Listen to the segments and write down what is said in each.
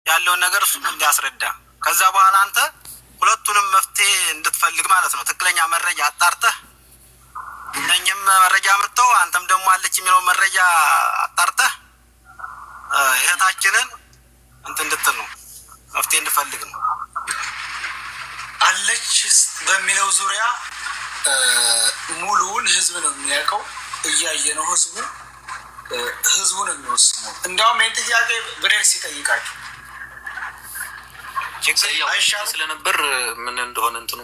ያለውን ነገር እሱ እንዲያስረዳ ከዛ በኋላ አንተ ሁለቱንም መፍትሄ እንድትፈልግ ማለት ነው። ትክክለኛ መረጃ አጣርተህ እነኝም መረጃ አምርተው አንተም ደግሞ አለች የሚለው መረጃ አጣርተህ እህታችንን እንትን እንድትል ነው፣ መፍትሄ እንድፈልግ ነው። አለች በሚለው ዙሪያ ሙሉውን ህዝብ ነው የሚያውቀው፣ እያየ ነው ህዝቡ ነው የሚወስነው። እንዲያውም ይህን ጥያቄ ብሬክስ ይጠይቃቸው ስለነበር ምን እንደሆነ እንትኑ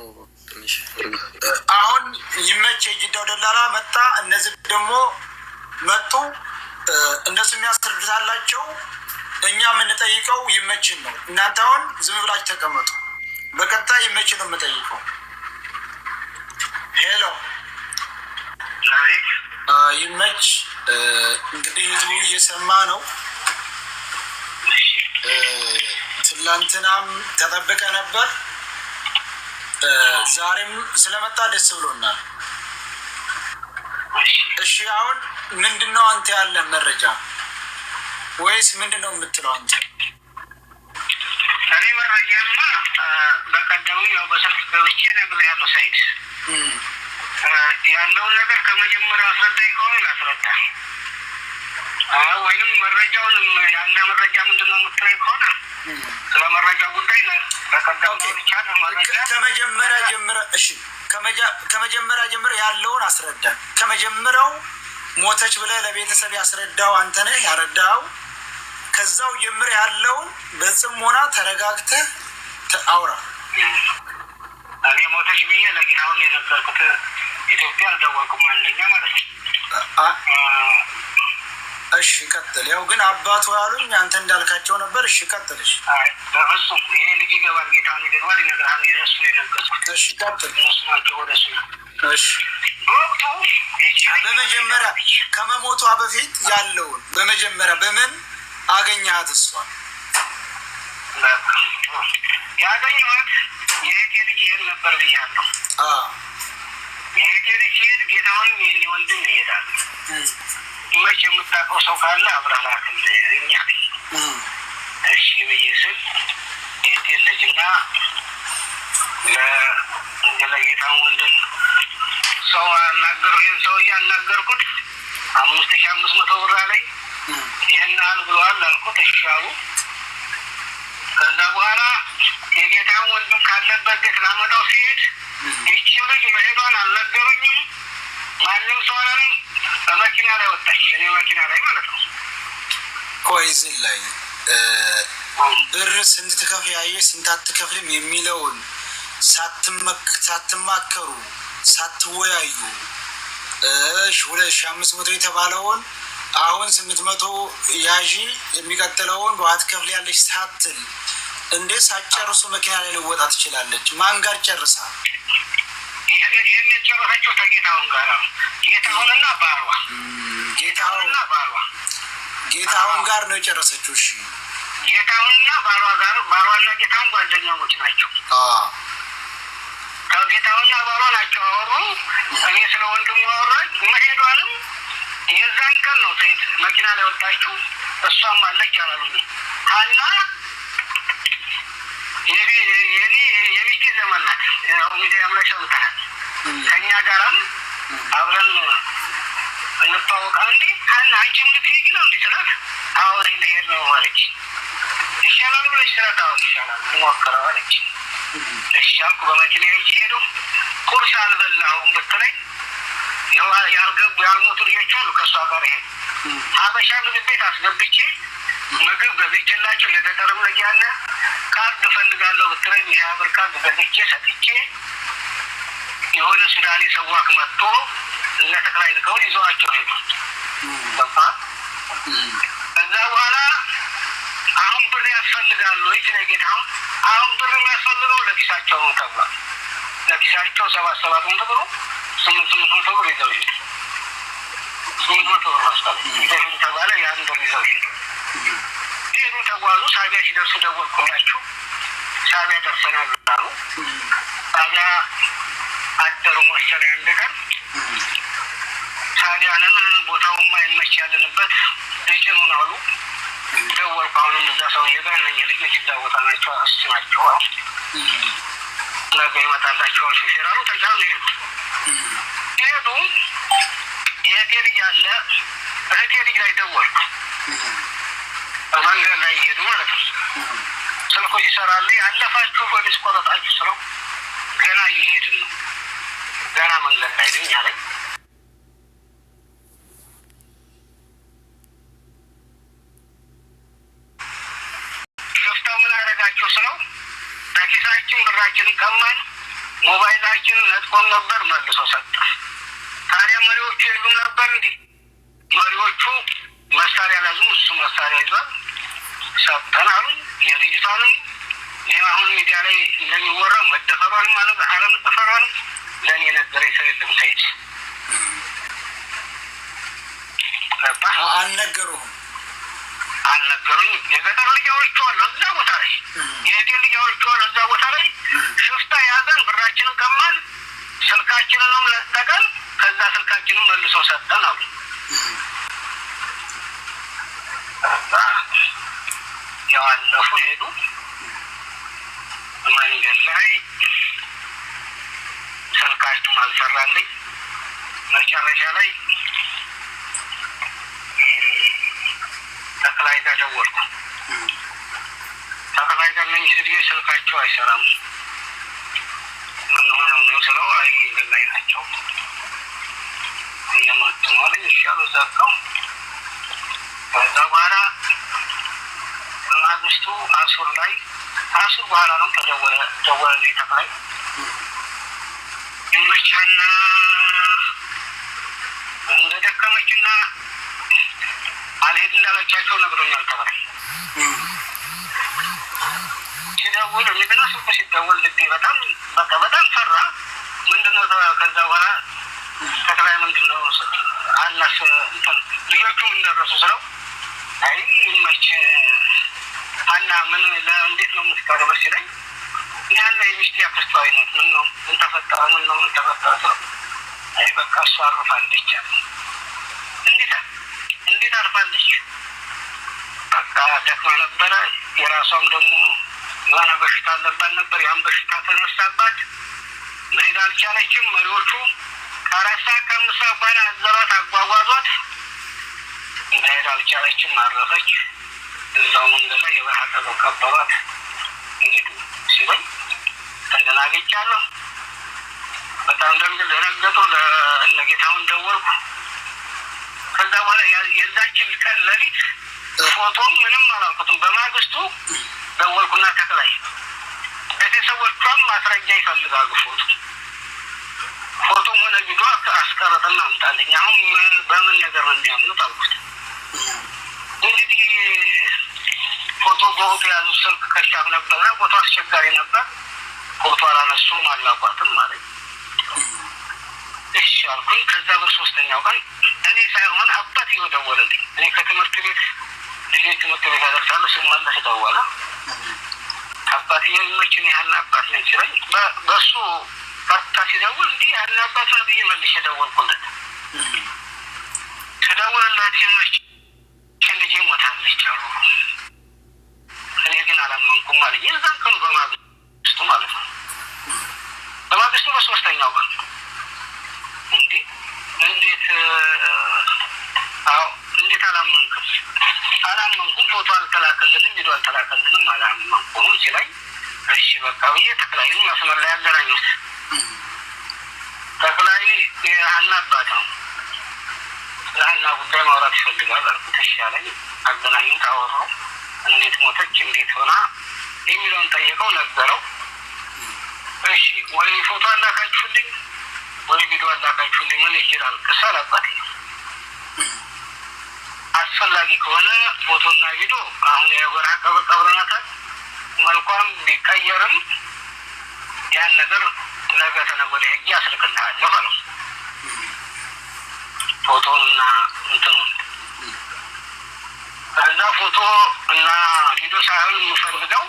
ትንሽ አሁን ይመች የጅዳው ደላላ መጣ፣ እነዚህ ደግሞ መጡ። እነሱ የሚያስረዱታላቸው እኛ የምንጠይቀው ይመችን ነው። እናንተ አሁን ዝም ብላችሁ ተቀመጡ። በቀጣይ ይመችን ነው የምጠይቀው። ሄሎ ይመች፣ እንግዲህ ህዝቡ እየሰማ ነው። ትላንትናም ተጠብቀ ነበር፣ ዛሬም ስለመጣ ደስ ብሎናል። እሺ አሁን ምንድነው አንተ ያለ መረጃ ወይስ ምንድነው የምትለው አንተ? እኔ መረጃማ በቀደሙ ያው በስልክ ገብቼ ነግሬሃለሁ። ሳይድ ያለውን ነገር ከመጀመሪያው አስረዳኝ ከሆነ ላስረዳ፣ ወይንም መረጃውን ያለ መረጃ ምንድነው የምትለኝ ከሆነ ስለ መረጃ ጉዳይ በቀደሙ ይቻል መረጃ ከመጀመሪያ ጀምረ እሺ ከመጀመሪያ ጀምረ ያለውን አስረዳን። ከመጀመሪያው ሞተች ብለህ ለቤተሰብ ያስረዳው አንተ ነህ ያረዳው። ከዛው ጀምረ ያለውን በጽሞና ተረጋግተህ አውራ። እኔ ሞተች ብዬ ለጌታውን የነገርኩት ኢትዮጵያ አልደወልኩም አንደኛ ማለት ነው። እሺ ቀጥል። ያው ግን አባቱ ያሉኝ አንተ እንዳልካቸው ነበር። እሺ ቀጥል። እሺ በፍጹም ይሄ ልጅ ይገባል፣ ጌታውን ይገባል፣ ይነግራል። እሱ የነገርኩት እሺ ቀጥል። እነሱ ናቸው ወደ እሱ። እሺ በወቅቱ በመጀመሪያ ከመሞቷ በፊት ያለውን በመጀመሪያ በምን አገኘሃት? እሷን ያገኘኋት የእህቴ ልጅ ይሄድ ነበር ብያለሁ። የእህቴ ልጅ ሲሄድ ጌታውን ወንድም ይሄዳል። መቼ የምታውቀው ሰው ካለ አብረህ ላክልኝ። እሺ ብዬ ስል የእህቴ ልጅና ለጌታውን ወንድም ሰው አናገሩ። ይህን ሰውዬ አናገርኩት። 5500 ብር አለኝ። ይህን ያህል ብለዋል አልኩት። እሺ አሉ። ከዛ በኋላ የጌታውን ወንድም ካለበት ቤት ላመጣው ሲሄድ ይቺ ልጅ መሄዷን አልነገሩኝም። ማንም ሰው አላለም። በመኪና ላይ ወጣች፣ እኔ መኪና ላይ ማለት ነው። ቆይ እዚህ ላይ ብር ስንት ትከፍል ያየ ስንት አትከፍልም የሚለውን ሳትማከሩ ሳትወያዩ 2500 የተባለውን አሁን 800 ያዢ የሚቀጥለውን በዋት ከፍል ያለች ሳትል እንዴት ሳትጨርሱ መኪና ላይ ልወጣ ትችላለች? ማን ጋር ጨርሳ? ይሄን የጨረሰችው ከጌታውን ጋር ነው። ጌታውንና ባሏ ጌታውን ጋር ነው የጨረሰችው። እሺ ጌታውንና ባሏ ጋር፣ ባሏና ጌታውን ጓደኛሞች ናቸው። ከጌታውና ባሏ ናቸው አወሩ። እኔ ስለ ወንድሙ አወራኝ። መሄዷንም የዛን ቀን ነው ሰይድ መኪና ላይ ወጣችሁ። እሷም አለች አላሉኝ። ሀና የሚስቴ ዘመን ናት። ሚዲያም ላይ ሰምተሃል። ከእኛ ጋራም አብረን እንታወቃ። እንዲ ሀና አንቺም ልትሄጂ ነው እንዲ ስላት፣ አዎ ልሄድ ነው አለች። ይሻላል ብለሽ ስላት፣ አዎ ይሻላል ሞክረው አለች። እሺ አልኩ። በመኪና ሄጄ ሄዱ። ቁርስ አልበላሁም ብትለኝ ያልገቡ ያልሞቱ ልጆች አሉ ከእሷ ጋር ሄዱ። ሀበሻ ምግብ ቤት አስገብቼ ምግብ ገዝቼላቸው የገጠርም ልጅ ያለ ካርድ እፈልጋለሁ ብትለኝ ይሄ ብር ካርድ ገዝቼ ሰጥቼ የሆነ ሱዳኔ ሰዋክ መጥቶ እነ ተክላይ ልከውን ይዘዋቸው ሄዱ። በቃ ከዛ በኋላ አሁን ብር ያስፈልጋሉ ወይ ስለጌታውን አሁን ብር የሚያስፈልገው ለኪሳቸው ነው ተብሏል። ለኪሳቸው 700 ብር 800 ብር ይዘው ሄዱ። 800 ብር ወስደው ይዘው ተባለ። ያን ብር ይዘው ሄዱ። ሄዱ ተጓዙ። ሳቢያ ሲደርሱ ደወልኩላችሁ። ሳቢያ ደርሰናል አሉ። ሳቢያ አደሩ መሰለኝ አንድ ቀን። ሳቢያንን ቦታውማ ይመች ያለንበት እጭኑን አሉ። ደወልኩ። አሁንም እዛ ሰውዬ ጋር እነኝህ ልጆች እዛ ቦታ ናቸው አስችናቸው ነገ ይመጣላቸዋል ሹፌር አሉ። ተጫኑ ሄዱ። የእህቴ ልጅ አለ። እህቴ ልጅ ላይ ደወልኩ። መንገድ ላይ ይሄዱ ማለት ነው። ስልኮች ይሰራሉ። ያለፋችሁ ፖሊስ ቆረጣችሁ ስለው ገና እየሄድን ነው፣ ገና መንገድ ላይ ነኝ አለኝ። ሽፍታው ምን አደረጋቸው ስለው በኪሳችን ብራችንን ቀማን፣ ሞባይላችንን ነጥቆን ነበር፣ መልሶ ሰጠ። ታዲያ መሪዎቹ የሉም ነበር እንዲህ? መሪዎቹ መሳሪያ ላዙም፣ እሱ መሳሪያ ይዟል፣ ሰጠን አሉኝ። የልጅቷንም ይህ አሁን ሚዲያ ላይ እንደሚወራው መደፈሯን ማለት አለመደፈሯን ለእኔ ነገረኝ ሰው የለም። ሰይድ አልነገሩኝም። የገጠር ልጅ አውርቼዋለሁ እዛ ቦታ ላይ፣ የእህቴ ልጅ አውርቼዋለሁ እዛ ቦታ ላይ። ሽፍታ ያዘን፣ ብራችንን ቀማን፣ ስልካችንንም ለጠቀን፣ ከዛ ስልካችንን መልሶ ሰጠን አሉ። ያው አለፉ ሄዱ። መንገድ ላይ ስልካችሁም አልሰራልኝ። መጨረሻ ላይ ተክላይ ጋር ደወልኩ። ተክላይ ጋር ነኝ ጊዜ ስልካቸው አይሰራም፣ ምን ሆነው ነው ስለው አይ መንገድ ላይ ናቸው እየመጡ ነው አለኝ። ይሻሉ ዘጋው። ከዛ በኋላ በማግስቱ አሱር ላይ አሱር በኋላ ነው ደወለልኝ ተክላይ። ይመቻና እንደ ደከመችና አልሄድ እንዳለቻቸው ነግሮኛል ተክላይ። ሲደውል እንደገና ስልኩ ሲደውል ልቤ በጣም ፈራ። ምንድነው ከዛ በኋላ ተክላይ ምንድነው አናስ ልጆቹ እንደረሱ ስለው አይ ይመች አና ምን እንዴት ነው የምትቀርበው ሲለኝ ያለ የሚስት ያክስቷ አይነት ምን ነው ምን ተፈጠረ ስለው አይ በቃ እሷ አርፋለች አለ። እንዴት አርፋለች? በቃ ደክማ ነበረ። የራሷም ደግሞ የሆነ በሽታ አለባት ነበር። ያን በሽታ ተነሳባት፣ መሄድ አልቻለችም። መሪዎቹ ከአራት ሰዓት ከአምስት ሰዓት በኋላ አዘሯት፣ አጓጓዟት። መሄድ አልቻለችም፣ አረፈች። እዛው መንገድ ላይ የባህር ቀበሯት። እንግዲህ ሲለኝ ተደናግጫለሁ። በጣም ደነገጡ። ለጌታውን ደወልኩ። ከዛ በኋላ የዛችን ቀን ሌሊት ፎቶም ምንም አላልኩትም። በማግስቱ ደወልኩና ተክላይ ቤተሰቦቿም ማስረጃ ይፈልጋሉ። ፎቶም ሆነ ቪዲዮ አስቀረጥና አምጣልኝ። አሁን በምን ነገር ነው የሚያምኑት አልኩት። እንግዲህ ፎቶ በወቅቱ የያዙ ስልክ ከሻፍ ነበርና ፎቶ አስቸጋሪ ነበር። ፎቶ አላነሱም አላቋትም ማለት ነው። እሺ አልኩኝ። ከዛ በሶስተኛው ቀን እኔ ሳይሆን አባትየው ደወለልኝ። እኔ ከትምህርት ቤት ልጆች ትምህርት ቤት አደርሳለሁ። ስመለስ ደወለ። አባትየው ይመችን ያህል አባት ነኝ ሲለኝ በእሱ ቀጥታ ሲደውል እንዲህ ያህል አባት ነው ብዬ መልሼ ደወልኩለት። ስደውልለት ይመች ልጄ ሞታለች አሉ። እኔ ግን አላመንኩም ማለት የዛን ቀኑ በማግስቱ ማለት ነው። በማግስቱ በሶስተኛው ቀን እንዴት አላመንኩም? ፎቶ አልተላከልንም፣ ቪዲዮ አልተላከልንም፣ አላመንኩም ሲለኝ እሺ በቃ ብዬ ተክላይን መስመር ላይ አገናኙት። ተክላይ የሀና አባት ነው። ለሀና ጉዳይ ማውራት ይፈልጋል አልኩት። እሺ አለኝ። አገናኙት፣ አወራው። እንዴት ሞተች፣ እንዴት ሆና የሚለውን ጠየቀው፣ ነገረው። እሺ ወይ ፎቶ አላካችሁልኝ ወይ ቪዲዮ አላካችሁልኝ፣ ምን ይችላል ከሳል አባቴ አስፈላጊ ከሆነ ፎቶና ቪዲዮ አሁን የወራ ቀብረናታል። መልኳም ቢቀየርም ያን ነገር ነገ ተነገ ወዲያ ሄጄ አስልክልሃለሁ አለው። ፎቶና እንትኑ ከዛ ፎቶ እና ቪዲዮ ሳይሆን የምፈልገው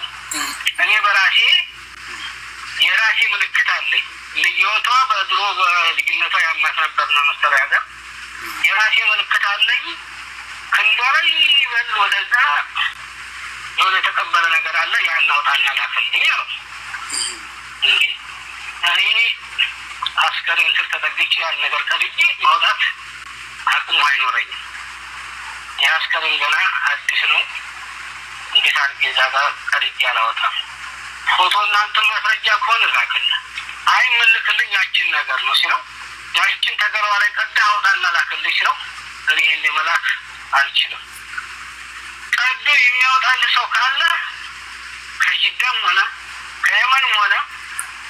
እኔ በራሴ የራሴ ምልክት አለኝ። ልዩቷ በድሮ በልጅነቷ ያማት ነበር ነው መሰለኝ ሀገር የራሴ ምልክት አለኝ። ክንዷ ላይ በል ወደዛ የሆነ የተቀበለ ነገር አለ ያን አውጣና ላክልኝ አለው። እኔ አስከሬን ስር ተጠግቼ ያን ነገር ቀድጄ ማውጣት አቅሙ አይኖረኝም። የአስከሬን ገና አዲስ ነው። እንዴት አድርጌ እዛ ጋር ቀድጄ አላወጣም? ፎቶ እናንተ ማስረጃ ከሆነ ላክልኝ። አይ ምልክልኝ ያችን ነገር ነው ሲለው ያችን ተገሯ ላይ ቀዳ አውጣና ላክልኝ ሲለው እኔ ይሄን መላክ አልችልም። ቀዶ የሚያወጣልህ ሰው ካለ ከጅዳም ሆነ ከየመንም ሆነ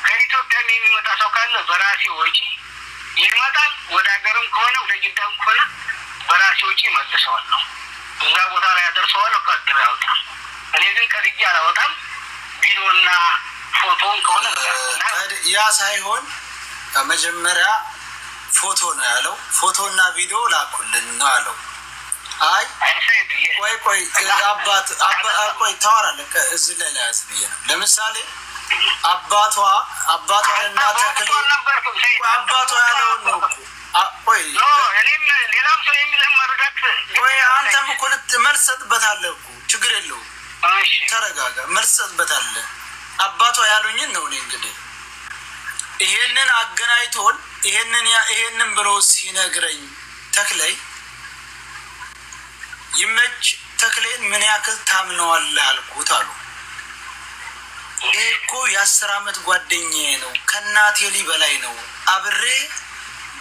ከኢትዮጵያም የሚመጣ ሰው ካለ በራሴ ወጪ ይመጣል። ወደ ሀገርም ከሆነ ወደ ጅዳም ከሆነ በራሴ ወጪ መልሰዋለሁ። እዛ ቦታ ላይ ያደርሰዋለሁ። ቀዶ ያወጣል። እኔ ግን ቀድጄ አላወጣም። ቪዲዮና ፎቶን ከሆነ ያ ሳይሆን መጀመሪያ ፎቶ ነው ያለው። ፎቶና ቪዲዮ ላኩልን ነው ያለው። አይ ቆይ ቆይ ታወራለህ። እዚህ ላይ ያዝ ብዬ ነው። ለምሳሌ አባቷ እና ተክሌ አባቷ ያለውን ነው እኮ። ቆይ ሌላም ሰው የሚልህ መረዳት ቆይ አንተም እኮ መልስ ሰጥበታለህ እኮ ችግር የለውም። ተረጋጋ። መልስ ሰጥበታለህ። አባቷ ያሉኝን ነው። እኔ እንግዲህ ይሄንን አገናኝቶን ይሄንን ብሎ ሲነግረኝ ተክለይ ይመች ተክሌን ምን ያክል ታምነዋለህ አልኩት አሉ። ይሄ እኮ የ10 ዓመት ጓደኛዬ ነው። ከእናቴ ልጅ በላይ ነው። አብሬ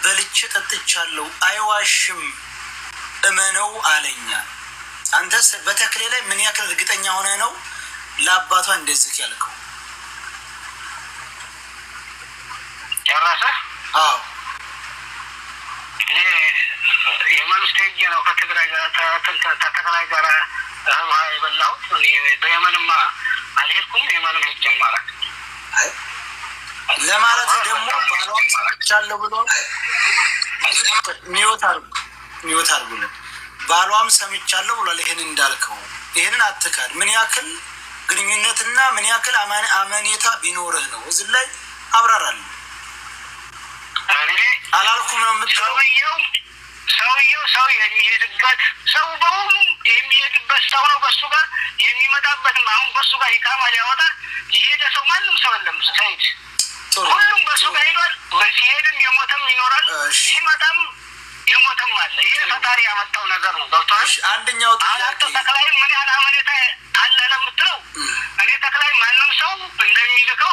በልቼ ጠጥቻለሁ። አይዋሽም እመነው አለኛ። አንተስ በተክሌ ላይ ምን ያክል እርግጠኛ ሆነ ነው ለአባቷ እንደዚህ ያልከው? ጨረሰህ? አዎ የመንግስት ሄጄ ነው ከትግራይ ጋር ተተክላይ ጋር የበላሁት። በየመንማ አልሄድኩም። የመንም ሄጄም ማለት ለማለት ደግሞ ባሏም ሰምቻለሁ ብሎ ሚወት አርጉልን ባሏም ሰምቻለሁ ብሏል። ይሄን እንዳልከው ይሄንን አትካድ። ምን ያክል ግንኙነትና ምን ያክል አመኔታ ቢኖርህ ነው እዚህ ላይ አብራራለሁ። አላልኩም ነው የምትለው። ሰውየው ሰው የሚሄድበት ሰው በሁሉ የሚሄድበት ሰው ነው። በሱ ጋር የሚመጣበትም አሁን በሱ ጋር ይቃማ ሊያወጣ የሄደ ሰው ማንም ሰው የለም። ሳይድ ሁሉም በሱ ጋር ሄዷል። ሲሄድም የሞተም ይኖራል፣ ሲመጣም የሞተም አለ። ይሄ ፈጣሪ ያመጣው ነገር ነው። ገብቶሃል? አንደኛው ጥያቄ ተክላይ ምን ያህል አመኔታ አለ ለምትለው እኔ ተክላይ ማንም ሰው እንደሚልከው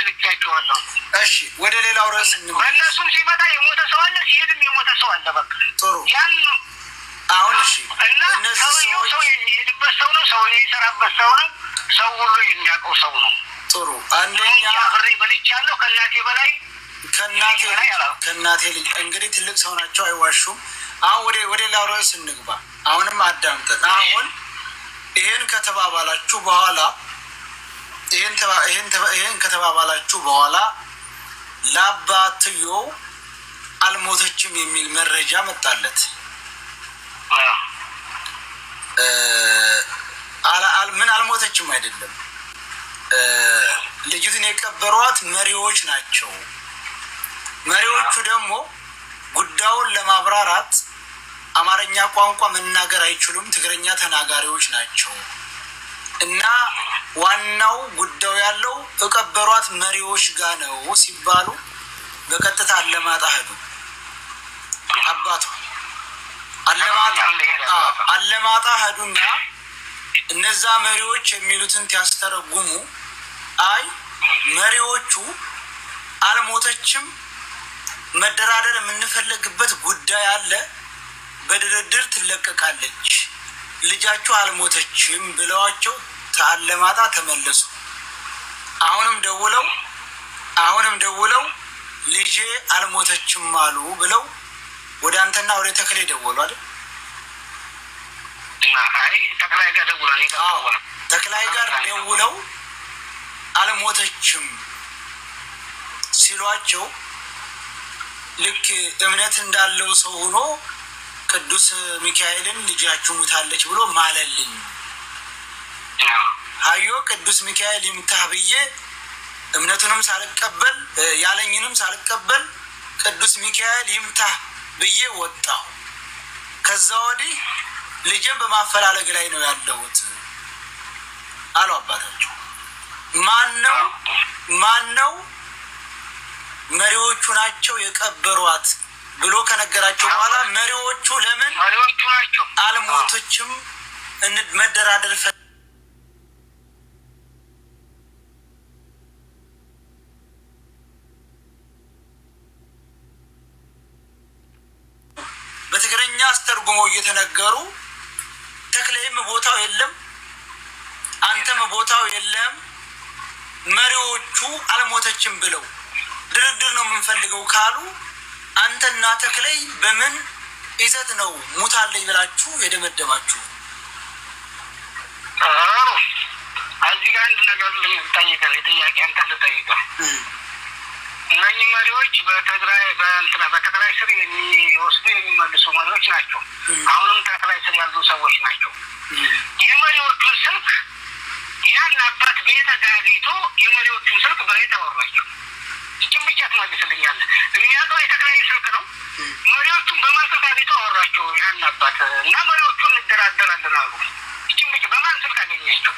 ልኬያቸዋለሁ። እሺ ወደ ሌላው ርዕስ በእነሱም ሲመጣ የሞተ ሰው አለ፣ ሲሄድም የሞተ ሰው አለ። በቃ ጥሩ። ያን አሁን እሺ እና ሰው የሚሄድበት ሰው ነው። ሰው የሚሰራበት ሰው ነው። ሰው ሁሉ የሚያውቀው ሰው ነው። ጥሩ። አንደኛ ብሬ በልቻለሁ ከእናቴ በላይ ከእናቴ ልጅ እንግዲህ ትልቅ ሰው ናቸው፣ አይዋሹም። አሁን ወደ ሌላው ርዕስ እንግባ። አሁንም አዳምጠን። አሁን ይሄን ከተባባላችሁ በኋላ ለአባትዮ አልሞተችም የሚል መረጃ መጣለት። ምን አልሞተችም አይደለም፣ ልጅቱን የቀበሯት መሪዎች ናቸው። መሪዎቹ ደግሞ ጉዳዩን ለማብራራት አማርኛ ቋንቋ መናገር አይችሉም፣ ትግርኛ ተናጋሪዎች ናቸው። እና ዋናው ጉዳዩ ያለው እቀበሯት መሪዎች ጋር ነው ሲባሉ በቀጥታ አለማጣ ሄዱ። አባቷ አለማጣ ሄዱና እነዛ መሪዎች የሚሉትን ሲያስተረጉሙ አይ መሪዎቹ አልሞተችም፣ መደራደር የምንፈልግበት ጉዳይ አለ፣ በድርድር ትለቀቃለች፣ ልጃቸው አልሞተችም ብለዋቸው አለማጣ ተመለሱ። አሁንም ደውለው ልጄ አልሞተችም አሉ ብለው ወደ አንተና ወደ ተክሌ ደወሉ አይደል? ተክላይ ጋር ደውለው አልሞተችም ሲሏቸው ልክ እምነት እንዳለው ሰው ሆኖ ቅዱስ ሚካኤልን ልጃችሁ ሙታለች ብሎ ማለልኝ። አዮ ቅዱስ ሚካኤል ይምታህ ብዬ እምነቱንም ሳልቀበል ያለኝንም ሳልቀበል ቅዱስ ሚካኤል ይምታህ ብዬ ወጣሁ። ከዛ ወዲህ ልጅን በማፈላለግ ላይ ነው ያለሁት አሉ አባታቸው። ማን ነው መሪዎቹ ናቸው የቀበሯት ብሎ ከነገራቸው በኋላ መሪዎቹ ለምን አልሞቶችም መደራደር በትግረኛ አስተርጉመው እየተነገሩ ተክሌም ቦታው የለም አንተም ቦታው የለም መሪዎቹ አልሞተችም ብለው ድርድር ነው የምንፈልገው ካሉ አንተና ተክሌይ በምን ይዘት ነው ሙታለኝ ብላችሁ የደመደማችሁ? እዚህ ጋር አንድ ነገር ልጠይቅህ፣ ጥያቄ አንተ ልጠይቅህ። እነኚህ መሪዎች በተክላይ ስር የሚወስዱ የሚመልሱ መሪዎች ናቸው። አሁንም ተክላይ ስር ያሉ ሰዎች ናቸው። የመሪዎቹን ስልክ ያን አባት ቤተ ጋሊቶ የመሪዎቹን ስልክ በሬት አወራቸው። ይህችን ብቻ ትመልስልኛለህ? የሚያውቀው የተክላይ ስልክ ነው። መሪዎቹን በማን ስልክ አግኝቶ አወራቸው ያን አባት እና መሪዎቹን እንደራደራለን አሉ። ይህችን ብቻ በማን ስልክ አገኛቸው?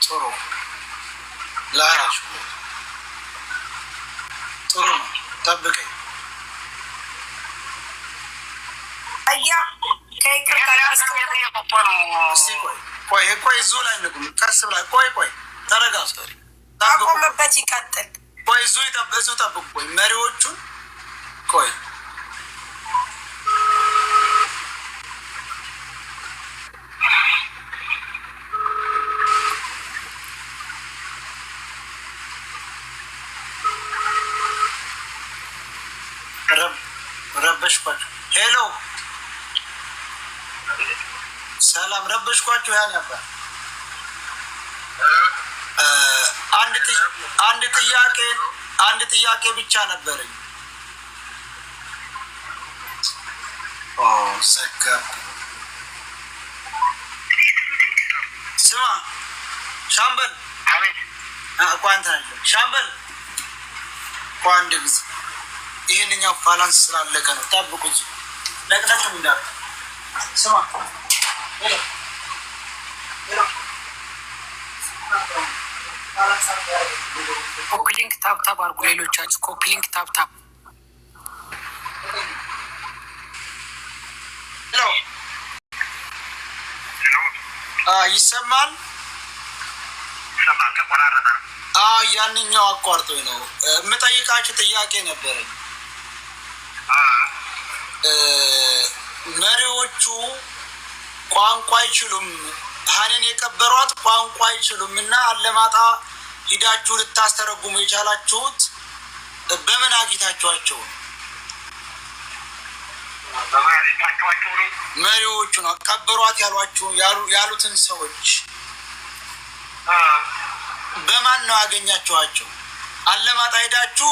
ጥሩ ላራሽ ጥሩ ነው። ጠብቀኝ አያ ከይቅርታ ቆይ እዚሁ ላይ ንቁም። ቀስ ብላ ቆይ ተረጋጋ። አቆምበት ይቀጥል። ቆይ እዚሁ ጠብቁ። ቆይ መሪዎቹን ቆይ ረበሽኳቸው። ሄሎ ሰላም ረበሽኳችሁ። ያ ነበር አንድ ጥያቄ ብቻ ነበረኝ። ዘጋብ ስማ ሻምበል ሻምበል አንድ ጊዜ ይህንኛው ባላንስ ስላለቀ ነው። ጠብቁ ለቅለቅ እንዳለ ስማ ኮፒሊንክ ታብታብ አድርጉ። ሌሎቻችሁ ኮፒሊንክ ታብታብ ይሰማል። ያንኛው አቋርጦኝ ነው የምጠይቃችሁ ጥያቄ ነበረኝ። መሪዎቹ ቋንቋ አይችሉም፣ ሀኔን የቀበሯት ቋንቋ አይችሉም እና አለማጣ ሂዳችሁ ልታስተረጉሙ የቻላችሁት በምን አግኝታችኋቸው ነው? መሪዎቹ ነው ቀበሯት ያሉትን ሰዎች በማን ነው ያገኛችኋቸው? አለማጣ ሄዳችሁ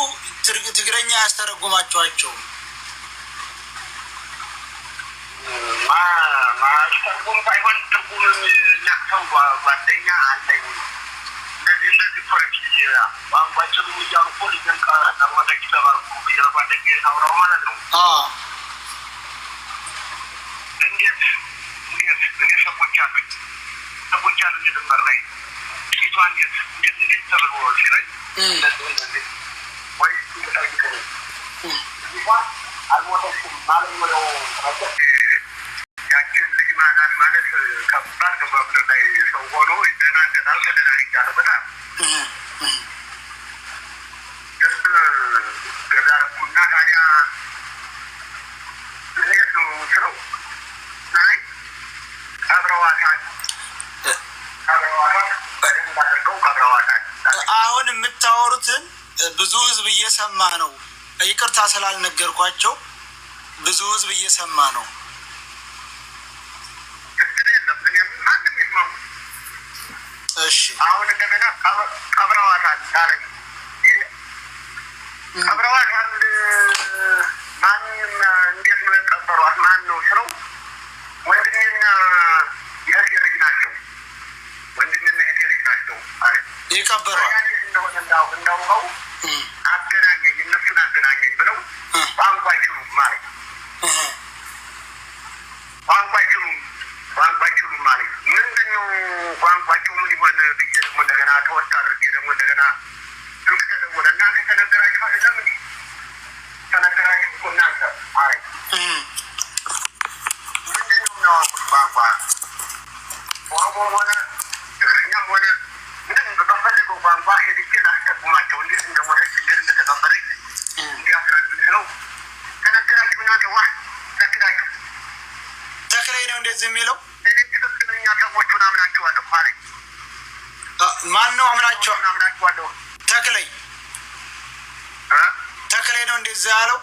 ትግረኛ ያስተረጉማችኋቸው? ትርጉም ሳይሆን ትርጉም የሚያቅተው ጓደኛ አለኝ። እንደዚህ ፖለቲክ ቋንቋችን እያሉ እኮ ልጅን ቀመጠች ተባልኩ ጓደኛ የታውራው ማለት ነው። እንዴት እኔ ሰዎች አሉኝ ድንበር ላይ ፊቷ እንዴት ተብሎ ሲለኝ ወይ አልሞተችም ማለት ነው። ያችን ልጅ ማናት ማለት ከባድ ነው። በምድር ላይ ሰው ሆኖ ይደናገጣል። ተደናግጫለሁ በጣም ደስ ገዛረኩና ታዲያ እንዴት ነው ስለው ናይ ቀብረዋታል በደንብ አድርገው ቀብረዋታል። አሁን የምታወሩትን ብዙ ህዝብ እየሰማ ነው። ይቅርታ ስላልነገርኳቸው ብዙ ህዝብ እየሰማ ነው። እሺ አሁን እንደገና ቀብረዋታል አለኝ። ቀብረዋታል ማንም እንዴት ነው የቀበሯት? ማን ነው ስለው ወንድሜና የእህቴ ልጅ ናቸው። ወንድሜና የእህቴ ልጅ ናቸው አለ። የቀበሯት እንዴት እንደሆነ እንዳውቀው አገናኘኝ፣ እነሱን አገናኘኝ ብለው ቋንቋ አይችሉም ማለት ቋንቋ አይችሉም ደግሞ እንደገና ተወት አድርጌ ደግሞ እንደገና ስልክ ተደወለ። እናንተ ተነገራችሁ አይደለም እንዴ? ተነገራችሁ እኮ እናንተ። አይ ምንድን ነው የሚያወቁት ቋንቋ? ኦሮሞም ሆነ ትግርኛም ሆነ ምንም በፈለገው ቋንቋ ሄድቼ ላስተቁማቸው እንዴት እንደሞተች እንዴት እንደተቀበረች እንዲያስረዱት ነው። ተነገራችሁ እናንተ ዋ ተክላችሁ ተክላይ ነው እንደዚህ የሚለው ትክክለኛ ሰዎቹን አምናችኋለሁ አለኝ። ማን ነው አምናችኋለሁ? ተክላይ ተክላይ ነው እንደዚህ ያለው?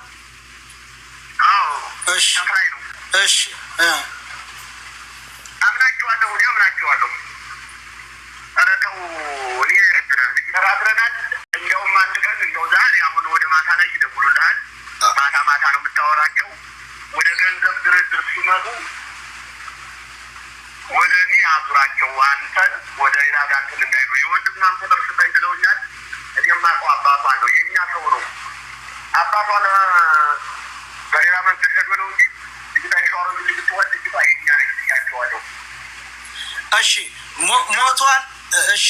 አዎ እሺ ተክላይ ነው። እሺ አምናችኋለሁ፣ እኔ አምናችኋለሁ። ኧረ ተው እኔ ተራድረናል። እንደውም አንድ ቀን እንደው ዛሬ አሁን ወደ ማታ ላይ ይደውሉልሃል። ማታ ማታ ነው የምታወራቸው። ወደ ገንዘብ ድርድር ሲመጡ ወደ እኔ አዙራቸው፣ አንተን ወደ ሌላ ጋር እንትን እንዳይሉ የወንድሟን ቁጥር ስጠኝ ብለውኛል። እኔም የማውቀው አባቷን ነው፣ የእኛ ሰው ነው። አባቷን በሌላ መንገድ ሄዶ ነው እንጂ ልጅታ ሸዋሮ ልጅትወል ልጅቷ የኛ ነች ብያቸዋለሁ። እሺ ሞቷን እሺ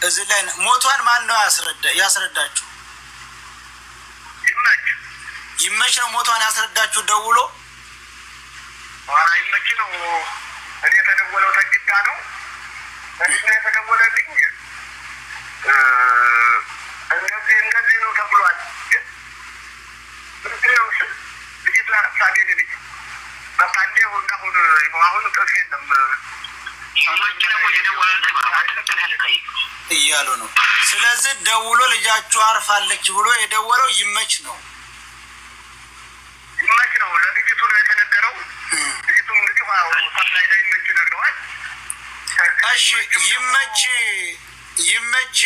እዚህ ላይ ሞቷን ማን ነው ያስረዳችሁ? ይመች ነው ሞቷን ያስረዳችሁ ደውሎ? ኋላ ይመች ነው። እኔ የተደወለው ተግዳ ነው። እኔ የተደወለልኝ እንደዚህ ነው ተብሏል። ልጅቱ ያረሳሌ ልጅ በቃ እንዴ አሁን ጥፍ የለም እያሉ ነው። ስለዚህ ደውሎ ልጃችሁ አርፋለች ብሎ የደወለው ይመች ነው። ይመች ነው ለልጅቱ ነው የተነገረው። ልጅቱ እንግዲህ ሰላይ ላይ ይመች ነግረዋል። እሺ ይመች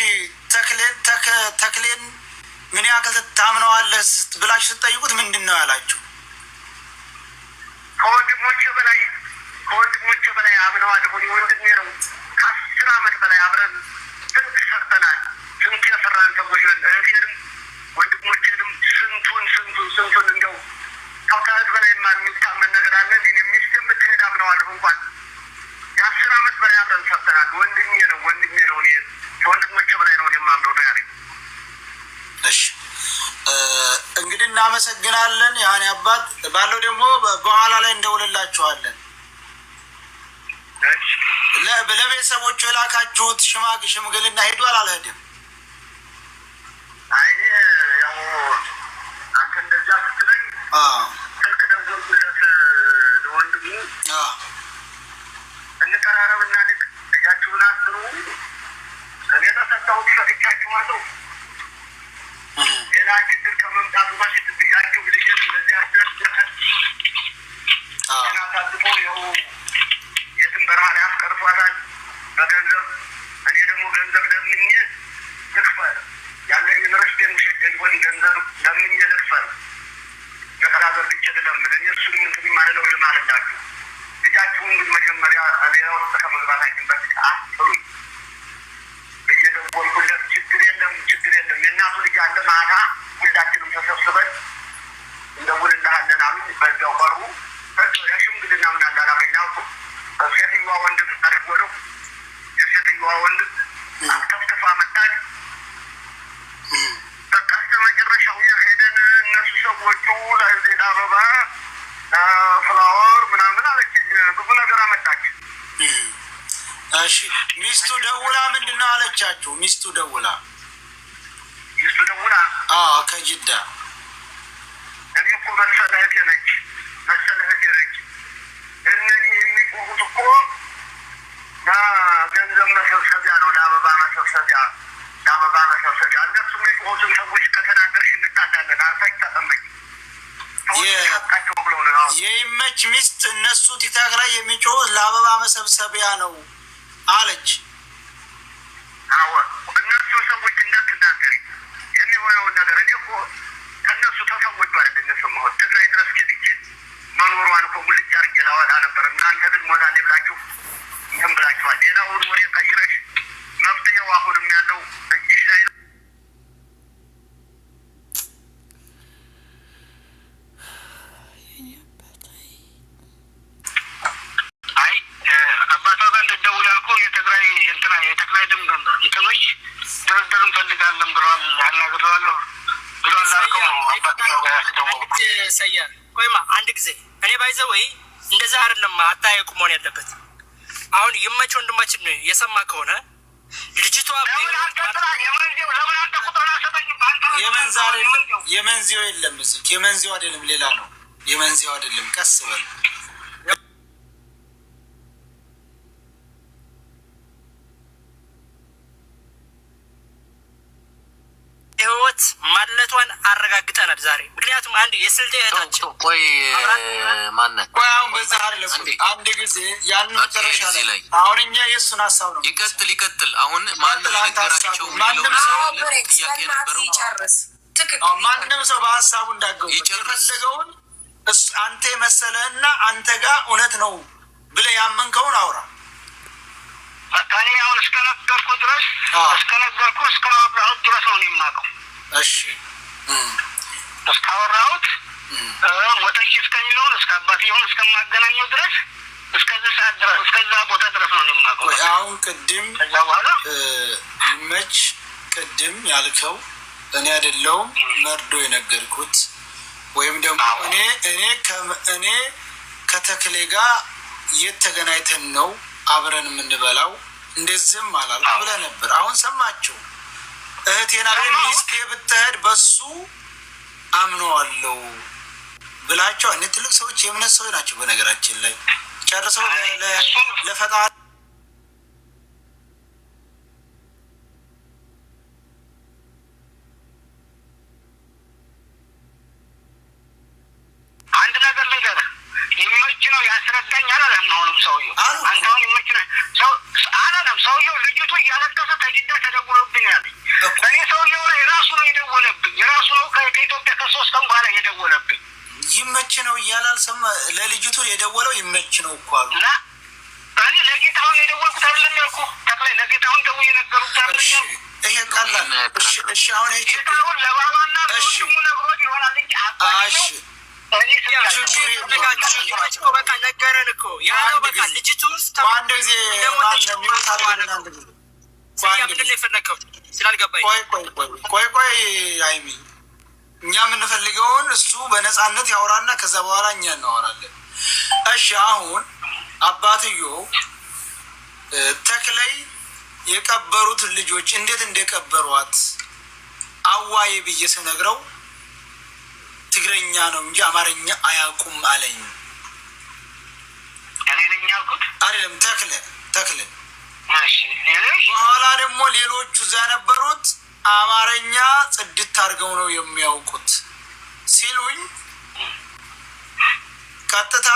ተክሌን ምን ያክል ታምነዋለህ ብላችሁ ስትጠይቁት ምንድን ነው ያላችሁ? ከወንድሞቼ በላይ አምነዋለሁ። ወንድሜ ነው። ከ10 ዓመት በላይ አብረን ስንት ሰርተናል። ስንት የሰራን ሰዎች ነን። እህቴንም ወንድሞቼንም ስንቱን እንደው ከእህት በላይ የሚታመን ነገር አለ። ሚስት የምትሄድ አምነዋለሁ። እንኳን የ10 ዓመት በላይ አብረን ሰርተናል። ወንድሜ ነው። እኔ ከወንድሞቼ በላይ ነው የማምነው ነው ያለኝ። እሺ እንግዲህ እናመሰግናለን። ያኔ አባት ባለው ደግሞ በኋላ ላይ እንደውልላችኋለን። ለቤተሰቦቹ የላካችሁት ሽምግልና ሄዷል አልሄድም? አይ ያው አንተ እንደዛ ስትለኝ ስልክ ደወልኩለት ለወንድሙ እንቀራረብና ልጃችሁን አስሩ እኔ ተሰጠሁት ሰጥቻችኋለሁ። ሌላ ችግር ከመምጣቱ በፊት ልጃችሁ ልጅን እንደዚህ አስደርሰን አሳልፎ ይኸው የትን በረሃ ላይ አስቀርቷታል በገንዘብ። እኔ ደግሞ ገንዘብ ለምኜ ልክፈል ያለኝን ርስት የምሸጥ ሆን ገንዘብ ለምኜ ልክፈል ለተራዘር ልቼ ልለምን እኔ እሱንም እንትን ማለለው ልማልላችሁ። ልጃችሁን ግን መጀመሪያ ሌላ ውስጥ ከመግባታችን በፊት አስሩኝ እየደወልኩለት ችግር የለም የእናቱ ልጅ አለ ማታ ሁላችንም ተሰብስበን እንደውልልሃለን አሉኝ። በዚያው ቀሩ። የሽምግልና ምን አላላከኝ አልኩ። ሴትዮዋ ወንድም አደጎለው የሴትዮዋ ወንድም አክተፍትፋ መጣች። በቃ እስከ መጨረሻው ሄደን እነሱ ሰዎቹ ዜና አበባ ፍላወር ምናምን አለች። ብዙ ነገር አመጣች። እሺ ሚስቱ ደውላ ምንድን ነው አለቻችሁ? ሚስቱ ደውላ ከጅዳ እኔ እኮ መሰለህ እህቴ ነች። እነኒ የሚቆሙት እኮ ገንዘብ መሰብሰቢያ ነው፣ ለአበባ መሰብሰቢያ። እነሱ የሚቆሙትን ሰዎች ከተናገርሽ እንጣዳለን። አርታች ተቀመጭ ቸው ብሎ ነው የይመች ሚስት እነሱ ቲክታክ ላይ የሚጮሁት ለአበባ መሰብሰቢያ ነው አለች። እነሱ ሰዎች እንዳትናገሪ የሚሆነውን ነገር እኔ እኮ ከእነሱ ተሰዎቹ አይደል የሰማሁት። ትግራይ ድረስ ኬድቼ መኖሯን እኮ ሙልጭ አድርጌ ላወጣ ነበር። እናንተ ግን ሞታሌ ብላችሁ እንትን ብላችኋል። ሌላውን ወሬ ቀይረሽ መፍትሄው አሁንም ያለው እጅሽ ላይ ነው። አይ አባቷ ጋር እንድትደውል ያልኩህ የትግራይ ድርድር እንፈልጋለን ብሏል። አናግረዋለሁ ብሏል። አልከው ነው ሰያ ቆይማ አንድ ጊዜ እኔ ባይዘው ወይ እንደዛ አይደለም አታየቁ መሆን ያለበት። አሁን ይመች ወንድማችን ነው የሰማ ከሆነ ልጅቷ የመንዚው የለም እዚህ የመንዚው አይደለም ሌላ ነው። የመንዚው አይደለም ቀስ በል ህይወት ማለቷን አረጋግጠናል ዛሬ። ምክንያቱም አንድ የስልጤ እህታችን ቆይ ማነት ቆይ አሁን በዛ አይደለም አንድ ጊዜ ያን መጨረሻ ላይ አሁን እኛ የእሱን ሀሳብ ነው ይቀጥል አሁን ማን ነገራቸው ማንም ሰው በሀሳቡ እንዳገው የፈለገውን አንተ የመሰለህና አንተ ጋር እውነት ነው ብለህ ያመንከውን አውራ። በቃ እኔ አሁን እስከነገርኩ ድረስ እስካወራሁት ድረስ ነው የማውቀው። እሺ እስካወራሁት ሞተች እስከሚለውን እስከ አባትየውን እስከማገናኘው ድረስ እስከዚህ ሰዓት ድረስ እስከዛ ቦታ ድረስ ነው የማውቀው። አሁን ቅድም ይመች ቅድም ያልከው እኔ አይደለሁም መርዶ የነገርኩት ወይም ደግሞ እኔ ከተክሌ ጋር የተገናኝተን ነው አብረን የምንበላው እንደዚህም አላልኩ ብለህ ነበር። አሁን ሰማችሁ እህቴና ሚስቴ ብትሄድ በሱ አምነዋለሁ ብላቸው። እኔ ትልቅ ሰዎች የእምነት ሰዎች ናቸው በነገራችን ላይ ጨርሰው ለፈጣሪ አንድ ነገር ልንገርህ ይመች ነው ያስረዳኛል አለ። አሁንም ሰውየው አንተ አሁን ይመች ነው ሰው አላለም። ሰውየው ልጅቱ እያለቀሰ ተጅዳ ተደውሎብኝ ያለኝ እኔ ሰውየው ላይ ራሱ ነው የደወለብኝ። የራሱ ነው ከኢትዮጵያ ከ3 ቀን በኋላ የደወለብኝ። ይመች ነው እያለ አልሰማ ለልጅቱ የደወለው ይመች ነው እኮ አሉ። እኔ ለጌታሁን የደወልኩት አይደለም ያልኩህ ተክላይ ለጌታሁን ደውዬ የነገሩት አይደለም። ይሄ ቀላል እሺ አሁን ይሄ ጌታሁን ለባባና ለወንድሙ ነግሮት ይሆናል እንጂ እሺ በቃ ነገረን እኮ ያለው በቃ ልጅቱ ውስጥ አንድ ጊዜ ስላልገባኝ ቆይ አይሚ እኛ የምንፈልገውን እሱ በነፃነት ያወራና ከዛ በኋላ እኛ እናወራለን። እሺ አሁን አባትዮ ተክላይ የቀበሩት ልጆች እንዴት እንደቀበሯት አዋዬ ብዬ ስነግረው ትግረኛ ነው እንጂ አማርኛ አያውቁም አለኝ። አይደለም ተክለ በኋላ ደግሞ ሌሎቹ እዛ ነበሩት አማርኛ ጽድት አድርገው ነው የሚያውቁት ሲሉኝ ቀጥታ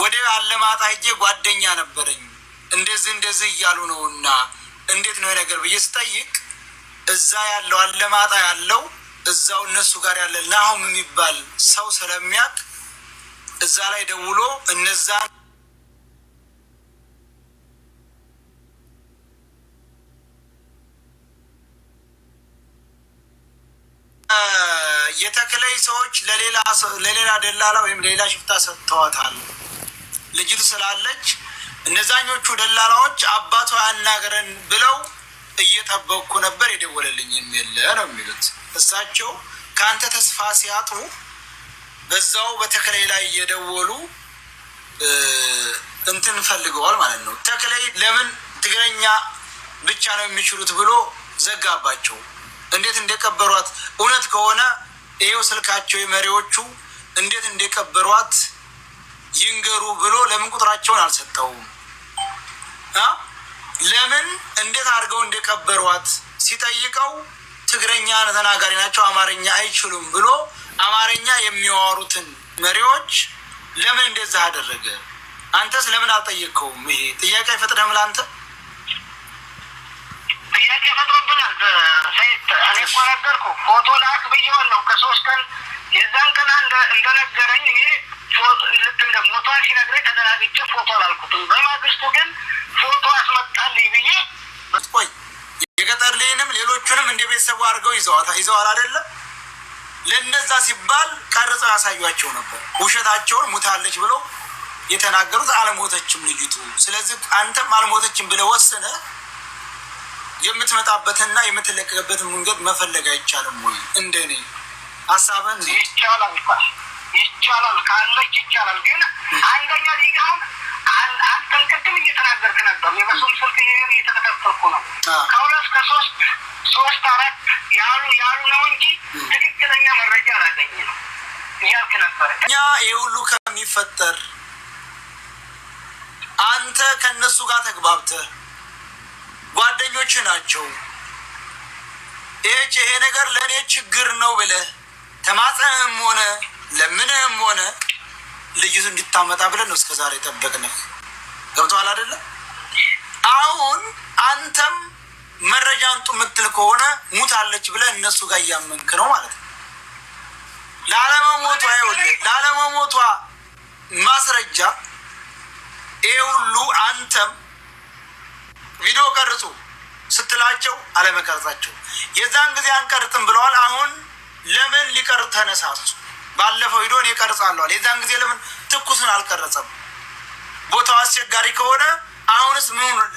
ወደ አለማጣ ሄጄ ጓደኛ ነበረኝ እንደዚህ እያሉ ነውና እንዴት ነው ነገር ብዬ ስጠይቅ እዛ ያለው አለማጣ ያለው እዛው እነሱ ጋር ያለ ናሁም የሚባል ሰው ስለሚያውቅ እዛ ላይ ደውሎ እነዛ የተክለይ ሰዎች ለሌላ ደላላ ወይም ሌላ ሽፍታ ሰጥተዋታል። ልጅቱ ስላለች እነዛኞቹ ደላላዎች አባቷ ያናገረን ብለው እየጠበቅኩ ነበር የደወለልኝ የሚል ነው የሚሉት። እሳቸው ከአንተ ተስፋ ሲያጡ በዛው በተክለይ ላይ እየደወሉ እንትን ፈልገዋል ማለት ነው። ተክለይ ለምን ትግረኛ ብቻ ነው የሚችሉት ብሎ ዘጋባቸው። እንዴት እንደቀበሯት እውነት ከሆነ ይሄው ስልካቸው የመሪዎቹ እንዴት እንደቀበሯት ይንገሩ ብሎ ለምን ቁጥራቸውን አልሰጠውም? ለምን እንዴት አድርገው እንደቀበሯት ሲጠይቀው ትግረኛ ተናጋሪ ናቸው አማርኛ አይችሉም ብሎ አማርኛ የሚያወሩትን መሪዎች ለምን እንደዛ አደረገ? አንተስ ለምን አልጠየቅከውም? ይሄ ጥያቄ አይፈጥርህም ለአንተ? ጥያቄ ፈጥሮብኛል። ሰይድ እኔ እኮ ነገርኩህ ፎቶ ላክ ብዬዋለሁ። ከ3 ቀን የዛን ቀን እንደነገረኝ እኔ ልክ እንደ ሞቷን ሲነግረኝ ተደናግጬ ፎቶ አላልኩትም። በማግስቱ ግን ፎቶ አስመጣልኝ ብዬ ቆይ የገጠር ልጅንም ሌሎቹንም እንደ ቤተሰቡ አድርገው ይዘዋል አይደለም? ለነዛ ሲባል ቀርጸው ያሳዩቸው ነበር። ውሸታቸውን ሙታለች ብለው የተናገሩት አልሞተችም ልጅቱ። ስለዚህ አንተም አልሞተችም ብለህ ወስነህ የምትመጣበትና የምትለቀቅበትን መንገድ መፈለግ አይቻልም ወይ? እንደኔ ሀሳብን ይቻላል ካለች ይቻላል። ግን አንደኛ ሊጋውን አንተን ቅድም እየተናገርክ ነበር። የበሱም ስልክ እየተከታተልኩ ነው። ከሁለት ከሶስት አራት ያሉ ነው እንጂ ትክክለኛ መረጃ አላገኘንም እያልክ ነበር። እኛ ይህ ሁሉ ከሚፈጠር አንተ ከእነሱ ጋር ተግባብተህ ጓደኞች ናቸው ይሄ ነገር ለእኔ ችግር ነው ብለህ ተማጽነህም ሆነ ለምንህም ሆነ ልጅቱ እንድታመጣ ብለን ነው እስከዛሬ ጠበቅንህ። ገብቶሃል አይደለም? አሁን አንተም መረጃ አንጡ የምትል ከሆነ ሙታለች ብለህ እነሱ ጋር እያመንክ ነው ማለት ነው። ላለመሞቷ ማስረጃ ይሄ ሁሉ አንተም ቪዲዮ ቀርጹ ስትላቸው አለመቀረጻቸው የዛን ጊዜ አንቀርጥም ብለዋል። አሁን ለምን ሊቀርጥ ተነሳሱ? ባለፈው ቪዲዮ እኔ ቀርጻለሁ። የዛን ጊዜ ለምን ትኩስን አልቀረጸም? ቦታው አስቸጋሪ ከሆነ አሁንስ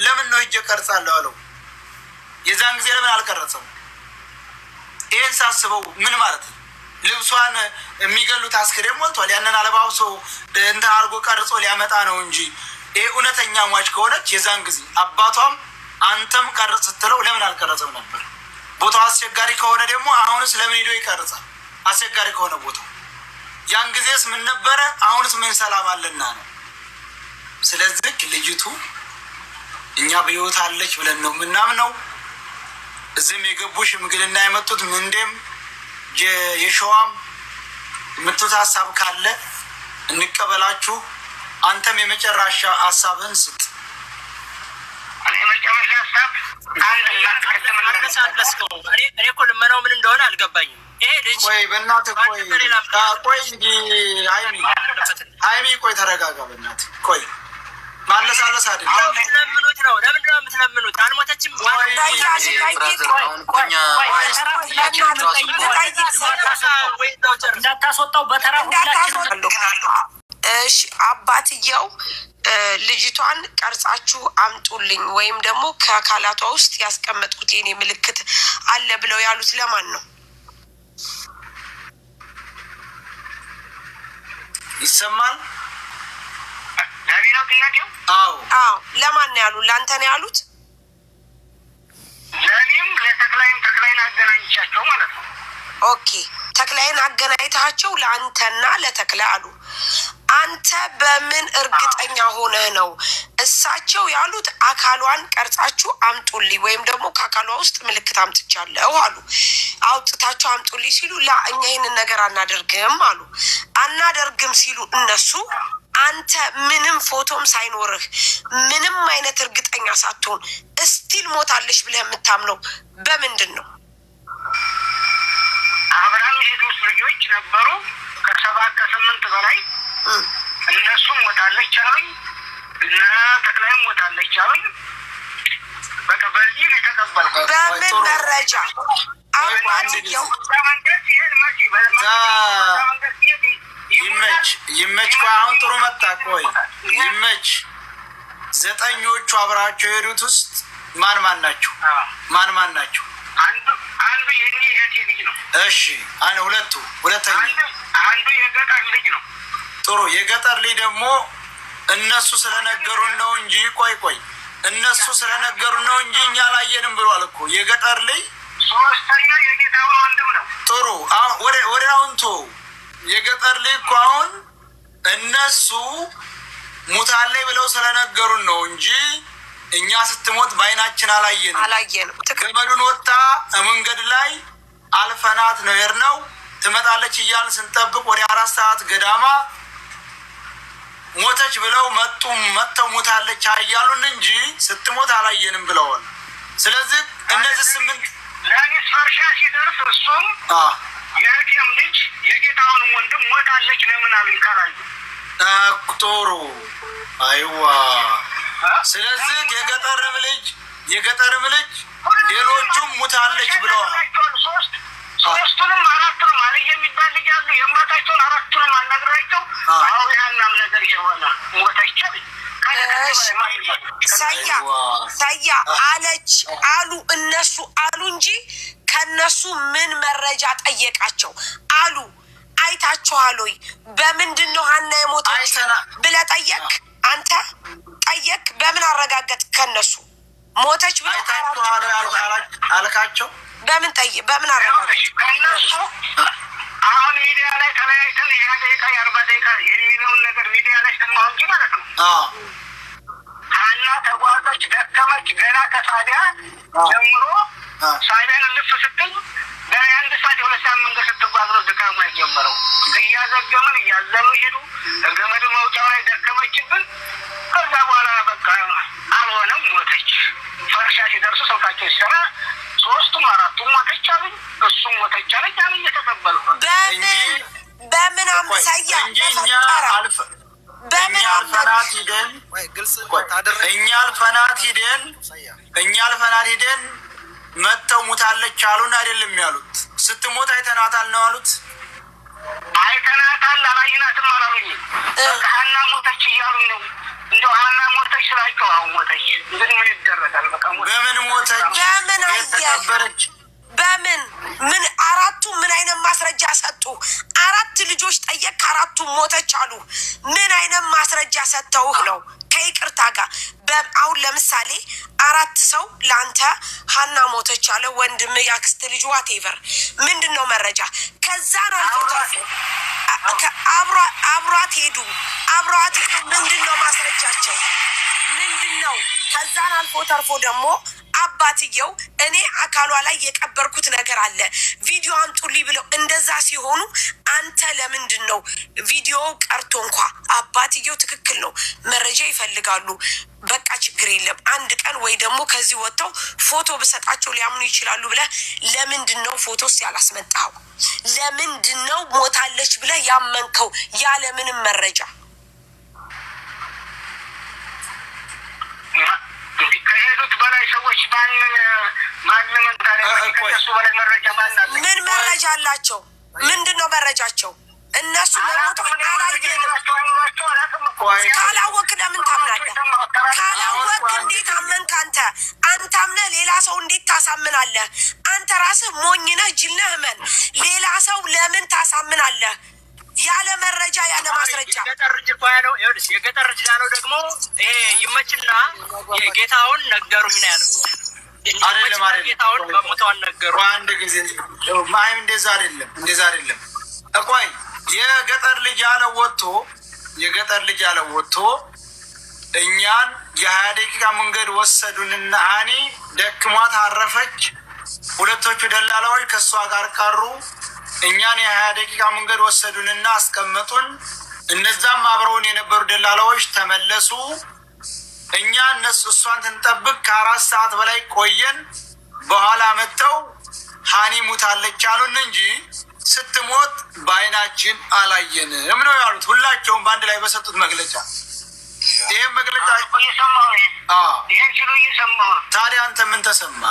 ለምን ነው ሂጄ ቀርጻለሁ አለው? የዛን ጊዜ ለምን አልቀረጸም? ይሄን ሳስበው ምን ማለት ነው? ልብሷን የሚገሉት አስክሬን ሞልቷል። ያንን አለባብሶ እንትን አድርጎ ቀርጾ ሊያመጣ ነው እንጂ ይሄ እውነተኛ ሟች ከሆነች የዛን ጊዜ አባቷም አንተም ቀርጽ ስትለው ለምን አልቀረጸም ነበር? ቦታው አስቸጋሪ ከሆነ ደግሞ አሁንስ ለምን ሄዶ ይቀርጻል? አስቸጋሪ ከሆነ ቦታው ያን ጊዜስ ምን ነበረ? አሁንስ ምን ሰላም አለና ነው? ስለዚህ ልጅቱ እኛ በህይወት አለች ብለን ነው የምናምነው። እዚህም የገቡ ሽምግልና የመጡት ምንዴም የሸዋም የምትሉት ሀሳብ ካለ እንቀበላችሁ። አንተም የመጨረሻ ሀሳብህን ስጥ። የመጨረሻ ሀሳብ እኔ እኮ ልመናው ምን እንደሆነ አልገባኝም። ይሄ ልጅ ቆይ በእናትህ ቆይ እንጂ ሀይሚ ቆይ ተረጋጋ። በእናትህ ቆይ ማለሳለስ አይደለም። የምትለምኑት ነው። ለምንድን ነው የምትለምኑት? አልሞተችም። እንዳታስወጣው በተራ እሺ አባትየው ልጅቷን ቀርጻችሁ አምጡልኝ ወይም ደግሞ ከአካላቷ ውስጥ ያስቀመጥኩት የኔ ምልክት አለ ብለው ያሉት ለማን ነው? ይሰማል? ዳኒ ነው ጥያቄው? አዎ ለማን ነው ያሉት? ለአንተ ነው ያሉት? ለእኔም ተክላይን አገናኝቻቸው ማለት ነው። ኦኬ ተክላይን አገናኝታቸው ለአንተና ለተክላ አሉ። አንተ በምን እርግጠኛ ሆነህ ነው እሳቸው ያሉት አካሏን ቀርጻችሁ አምጡልኝ ወይም ደግሞ ከአካሏ ውስጥ ምልክት አምጥቻለሁ አሉ። አውጥታችሁ አምጡልኝ ሲሉ እኛ ይህንን ነገር አናደርግም አሉ። አናደርግም ሲሉ እነሱ አንተ ምንም ፎቶም ሳይኖርህ ምንም አይነት እርግጠኛ ሳትሆን እስቲል ሞታለች ብለህ የምታምነው በምንድን ነው? አብርሃም የሄዱት ልጆች ነበሩ ከ7 ከ8 በላይ እነሱም ሞታለች አሉኝ። ተክላይም ሞታለች አሉኝ። በቃ በዚህ ነው የተቀበልኩት። በምን መረጃ? አባትየው ይመች ቆይ አሁን ጥሩ መጣ። ቆይ ይመች 9ኞቹ አብራቸው የሄዱት ውስጥ ማን ናቸው? ማን ናቸው? አንዱ የኔ እህቴ ልጅ ነው። እሺ ሁለተኛ አንዱ የገጠር ልጅ ነው። ጥሩ የገጠር ልጅ ደግሞ እነሱ ስለነገሩን ነው እንጂ ቆይ እነሱ ስለነገሩን ነው እንጂ እኛ አላየንም ብሏል እኮ የገጠር ልጅ። ሶስተኛ የጌታውን ወንድም ነው። ጥሩ ወደ አሁን የገጠር ልጅ እኮ አሁን እነሱ ሙታለች ብለው ስለነገሩን ነው እንጂ እኛ ስትሞት በአይናችን አላየንም። ገመዱን ወጣ መንገድ ላይ አልፈናት ነው የሄድነው። ትመጣለች እያልን ስንጠብቅ ወደ 4 ሰዓት ገዳማ ሞተች ብለው መጥተው ሞታለች እያሉን እንጂ ስትሞት አላየንም ብለዋል። ስለዚህ እነዚህ 8 ለአኒስ ፈርሻ ሲደርስ እሱም የእህቴም ልጅ የጌታውን ወንድም ሞታለች ለምን አሉኝ ካላዩ ጥሩ አይዋ። ስለዚህ የገጠርም ልጅ ሌሎቹም ሙታለች ብለዋል። ሶስቱንም አራቱንም አልየ የሚባል ልጅ አሉ። የሞታቸውን አራቱንም አናግራቸው አሁ ያናም ነገር የሆነ ሞተች ሰያ አለች አሉ እነሱ አሉ እንጂ ከነሱ ምን መረጃ ጠየቃቸው አሉ? አይታችኋል ወይ? በምንድን ነው ሀና የሞተች ብለህ ጠየቅ? አንተ ጠየቅ? በምን አረጋገጥ? ከነሱ ሞተች ብለህ አልካቸው? በምን በምን አረጋገጥ? ከነሱ አሁን ሚዲያ ላይ ተለያይተን የ20 የ40 ደቂቃ የሚለውን ነገር ሚዲያ ላይ ሰማሁ እንጂ ማለት ነው። ሀና ተጓዘች፣ ደከመች። ገና ከሳዲያ ጀምሮ ሳዲያን ልፍ ስትል ገና የአንድ ሰዓት የ2 ሰዓት መንገድ ስትጓዝ ነው ድካሙ የጀመረው። እያዘገምን እያዘኑ ሄዱ። ገመድ መውጫው ላይ ደከመችብን። ከዛ በኋላ በቃ አልሆነም፣ ሞተች። ፈርሻ ሲደርሱ ሰውቃቸው ሲሰራ 3ቱም 4ቱም ሞተች አሉኝ። እሱም ሞተች አለች። አሁን እየተቀበሉ በምን አምሳያ እኛ አልፈናት ሂደን መተው ሙታለች አሉን። አይደለም ያሉት፣ ስትሞት አይተናታል ነው አሉት። አይተናታል አላየናትም አላሉኝ። ሀና ሞተች እያሉ ነው። እንደው ሀና ሞተች ስላቸው አሁን ሞተች። እንግዲህ ምን ይደረጋል? በቃ በምን ሞተች? በምን አየህ? በምን ምን? አራቱ ምን አይነት ማስረጃ ሰጡ? 4 ልጆች ጠየቅ፣ 4ቱም ሞተች አሉ። ምን አይነት ማስረጃ ሰጥተውህ ነው? ከይቅርታ ጋር አሁን ለምሳሌ 4 ሰው ለአንተ ሀና ሞተች አለ፣ ወንድም፣ ያክስት ልጅ ዋቴቨር፣ ምንድን ነው መረጃ? ከዛን አልፎ አብሯት ሄዱ። ምንድን ነው ማስረጃቸው? ምንድን ነው? ከዛን አልፎ ተርፎ ደግሞ አባትየው እኔ አካሏ ላይ የቀበርኩት ነገር አለ ቪዲዮ አምጡልኝ ብለው እንደዛ ሲሆኑ አንተ ለምንድን ነው ቪዲዮ ቀርቶ እንኳ አባትየው ትክክል ነው መረጃ ይፈልጋሉ፣ በቃ ችግር የለም አንድ ቀን ወይ ደግሞ ከዚህ ወጥተው ፎቶ በሰጣቸው ሊያምኑ ይችላሉ ብለህ ለምንድን ነው ፎቶስ ያላስመጣው? ለምንድን ነው ሞታለች ብለህ ያመንከው ያለ ምንም መረጃ? ከሄዱት በላይ ሰዎች ምን መረጃ አላቸው? ምንድን ነው መረጃቸው? እነሱ ለሞቱ አላየንም። ካላወቅ ለምን ታምናለህ? ካላወቅ እንዴት አመንክ? አንተ አምነህ ሌላ ሰው እንዴት ታሳምናለህ? አንተ ራስህ ሞኝ ነህ፣ ጅል ነህ። እመን። ሌላ ሰው ለምን ታሳምናለህ? ያለ መረጃ ያለ ማስረጃ። የገጠር ልጅ እኮ ያለው ይኸውልሽ፣ የገጠር ልጅ ያለው ደግሞ ይሄ ይመችና የጌታውን ነገሩኝ ነው ያለው። አይደለም ጌታውን በሞቷን ነገሩ። አንድ ጊዜ ማይም እንደዛ አይደለም። እቆይ የገጠር ልጅ ያለው ወጥቶ እኛን የ20 ደቂቃ መንገድ ወሰዱንና አኒ ደክሟት አረፈች። 2ቶቹ ደላላዎች ከሷ ጋር ቀሩ። እኛን የ20 ደቂቃ መንገድ ወሰዱንና አስቀመጡን። እነዛም አብረውን የነበሩ ደላላዎች ተመለሱ። እኛ እሷን ትንጠብቅ ከ4 ሰዓት በላይ ቆየን። በኋላ መጥተው ሀኒ ሙታለች አሉን እንጂ ስትሞት በአይናችን አላየንም ነው ያሉት። ሁላቸውም በአንድ ላይ በሰጡት መግለጫ። ይህም መግለጫ ታዲያ አንተ ምን ተሰማ?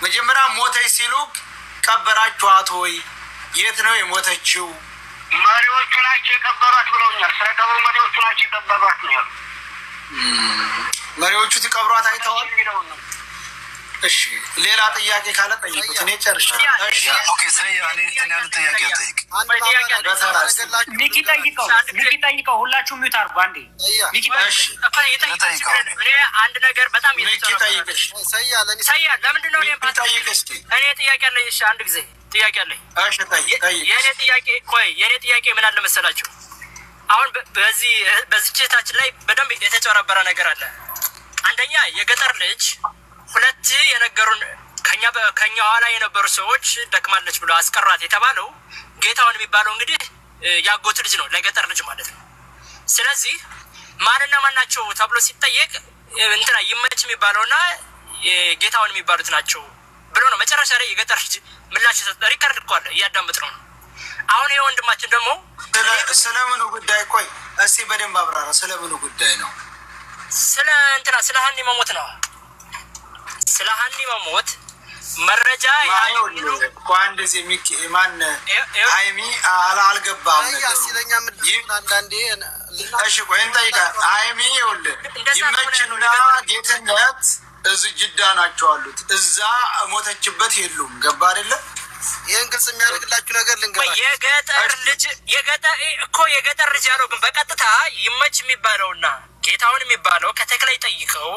መጀመሪያ ሞተች ሲሉ ቀበራችኋት ወይ? የት ነው የሞተችው? መሪዎቹ ናቸው የቀበሯት ብለውኛል። ስለ ቀብሩ መሪዎቹ ናቸው የቀበሯት ነው ያሉ። መሪዎቹ ሲቀብሯት አይተዋል? እሺ ሌላ ጥያቄ ካለ ጠይቁት። እኔ ጨርሻለሁ። ኦኬ ሚኪ ጠይቀው። ሁላችሁ ሚዩት አድርጉ አንዴ። አንድ ነገር በጣም ለምንድን ነው እኔ ጥያቄ አለኝ። እሺ አንድ ጊዜ ጥያቄ አለኝ። የእኔ ጥያቄ ምን አለ መሰላችሁ? አሁን በዚህ እህታችን ላይ በደንብ የተጨረበረ ነገር አለ። አንደኛ የገጠር ልጅ፣ 2 የነገሩን ከኛ ኋላ የነበሩ ሰዎች ደክማለች ብሎ አስቀራት የተባለው ጌታውን የሚባለው እንግዲህ ያጎት ልጅ ነው፣ ለገጠር ልጅ ማለት ነው። ስለዚህ ማንና ማናቸው ተብሎ ሲጠየቅ እንትና ይመች የሚባለውና ጌታውን የሚባሉት ናቸው ብሎ ነው መጨረሻ ላይ የገጠር ልጅ ምላሽ ሰጠ። ሪከርድ እኮ አለ፣ እያዳመጥ ነው። አሁን ይሄ ወንድማችን ደግሞ ስለምኑ ጉዳይ ቆይ እስቲ በደንብ አብራራ። ስለምኑ ጉዳይ ነው? ስለ ሀኒ መሞት ነው። ስለ ሀኒ መሞት መረጃ እንደዚህ ማን ሃይሚ አልገባም ያሲለኛ ምድር አንዳንዴ እሺ ቆይ እንጠይቃ ሃይሚ ይኸውልህ ይመችና ጌትነት እዚህ ጅዳ ናቸው አሉት እዛ ሞተችበት የሉም ገባ አይደለ ይሄን ግልጽ የሚያደርግላችሁ ነገር ልንገራችሁ የገጠር ልጅ ያለው ግን በቀጥታ ይመች የሚባለውና ጌታውን የሚባለው ከተክላይ ጠይቀው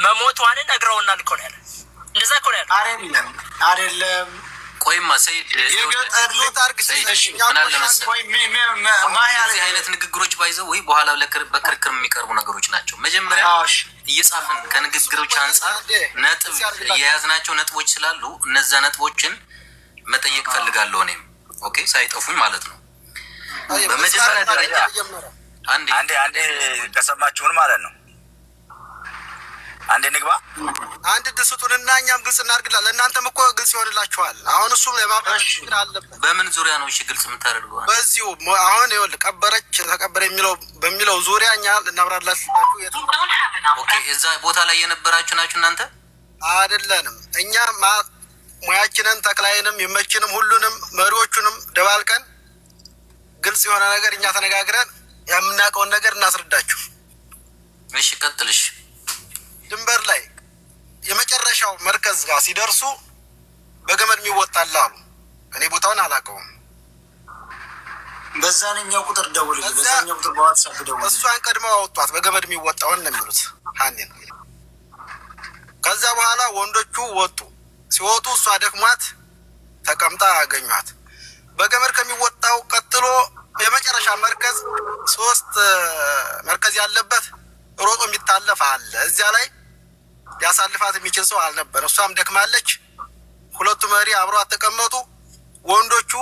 መሞቷን ነግረውናል እኮ ነው ያለ እንደዛ እኮ ነው ያለ አይደለም ቆይማ ሰይድ የገጠር ልጅ አይነት ንግግሮች ባይዘው ወይ በኋላ በክርክር የሚቀርቡ ነገሮች ናቸው መጀመሪያ እየጻፍን ከንግግሮች አንጻር ነጥብ የያዝናቸው ነጥቦች ስላሉ እነዛ ነጥቦችን መጠየቅ ፈልጋለሁ እኔም ኦኬ ሳይጠፉኝ ማለት ነው በመጀመሪያ ደረጃ አንዴ ከሰማችሁን ማለት ነው አንዴ ንግባ አንድ ድስጡንና እኛም ግልጽ እናድርግላ ለእናንተም እኮ ግልጽ ይሆንላችኋል አሁን እሱም ለማባሽ አለበት በምን ዙሪያ ነው እሺ ግልጽ የምታደርገው በዚሁ አሁን ይኸውልህ ተቀበረ በሚለው ዙሪያ እኛ ልናብራራላችሁ ኦኬ እዛ ቦታ ላይ የነበራችሁ ናችሁ እናንተ አይደለንም እኛ ሙያችንን ተክላይንም ይመችንም ሁሉንም መሪዎቹንም ደባልቀን ግልጽ የሆነ ነገር እኛ ተነጋግረን የምናውቀውን ነገር እናስረዳችሁ እሺ ቀጥልሽ ድንበር ላይ የመጨረሻው መርከዝ ጋር ሲደርሱ በገመድ የሚወጣል አሉ እኔ ቦታውን አላውቀውም በዛኛው ቁጥር ደውል በዛኛው ቁጥር በዋትስአፕ ደውል እሷን ቀድመው አወጧት በገመድ የሚወጣውን ነው የሚሉት ሃኒን ከዛ በኋላ ወንዶቹ ወጡ ሲወጡ እሷ ደክሟት ተቀምጣ አገኟት በገመድ ከሚወጣው ቀጥሎ የመጨረሻ መርከዝ 3 መርከዝ ያለበት ሮጦ የሚታለፍ አለ እዚያ ላይ ያሳልፋት የሚችል ሰው አልነበር እሷም ደክማለች ሁለቱ መሪ አብረዋት ተቀመጡ ወንዶቹ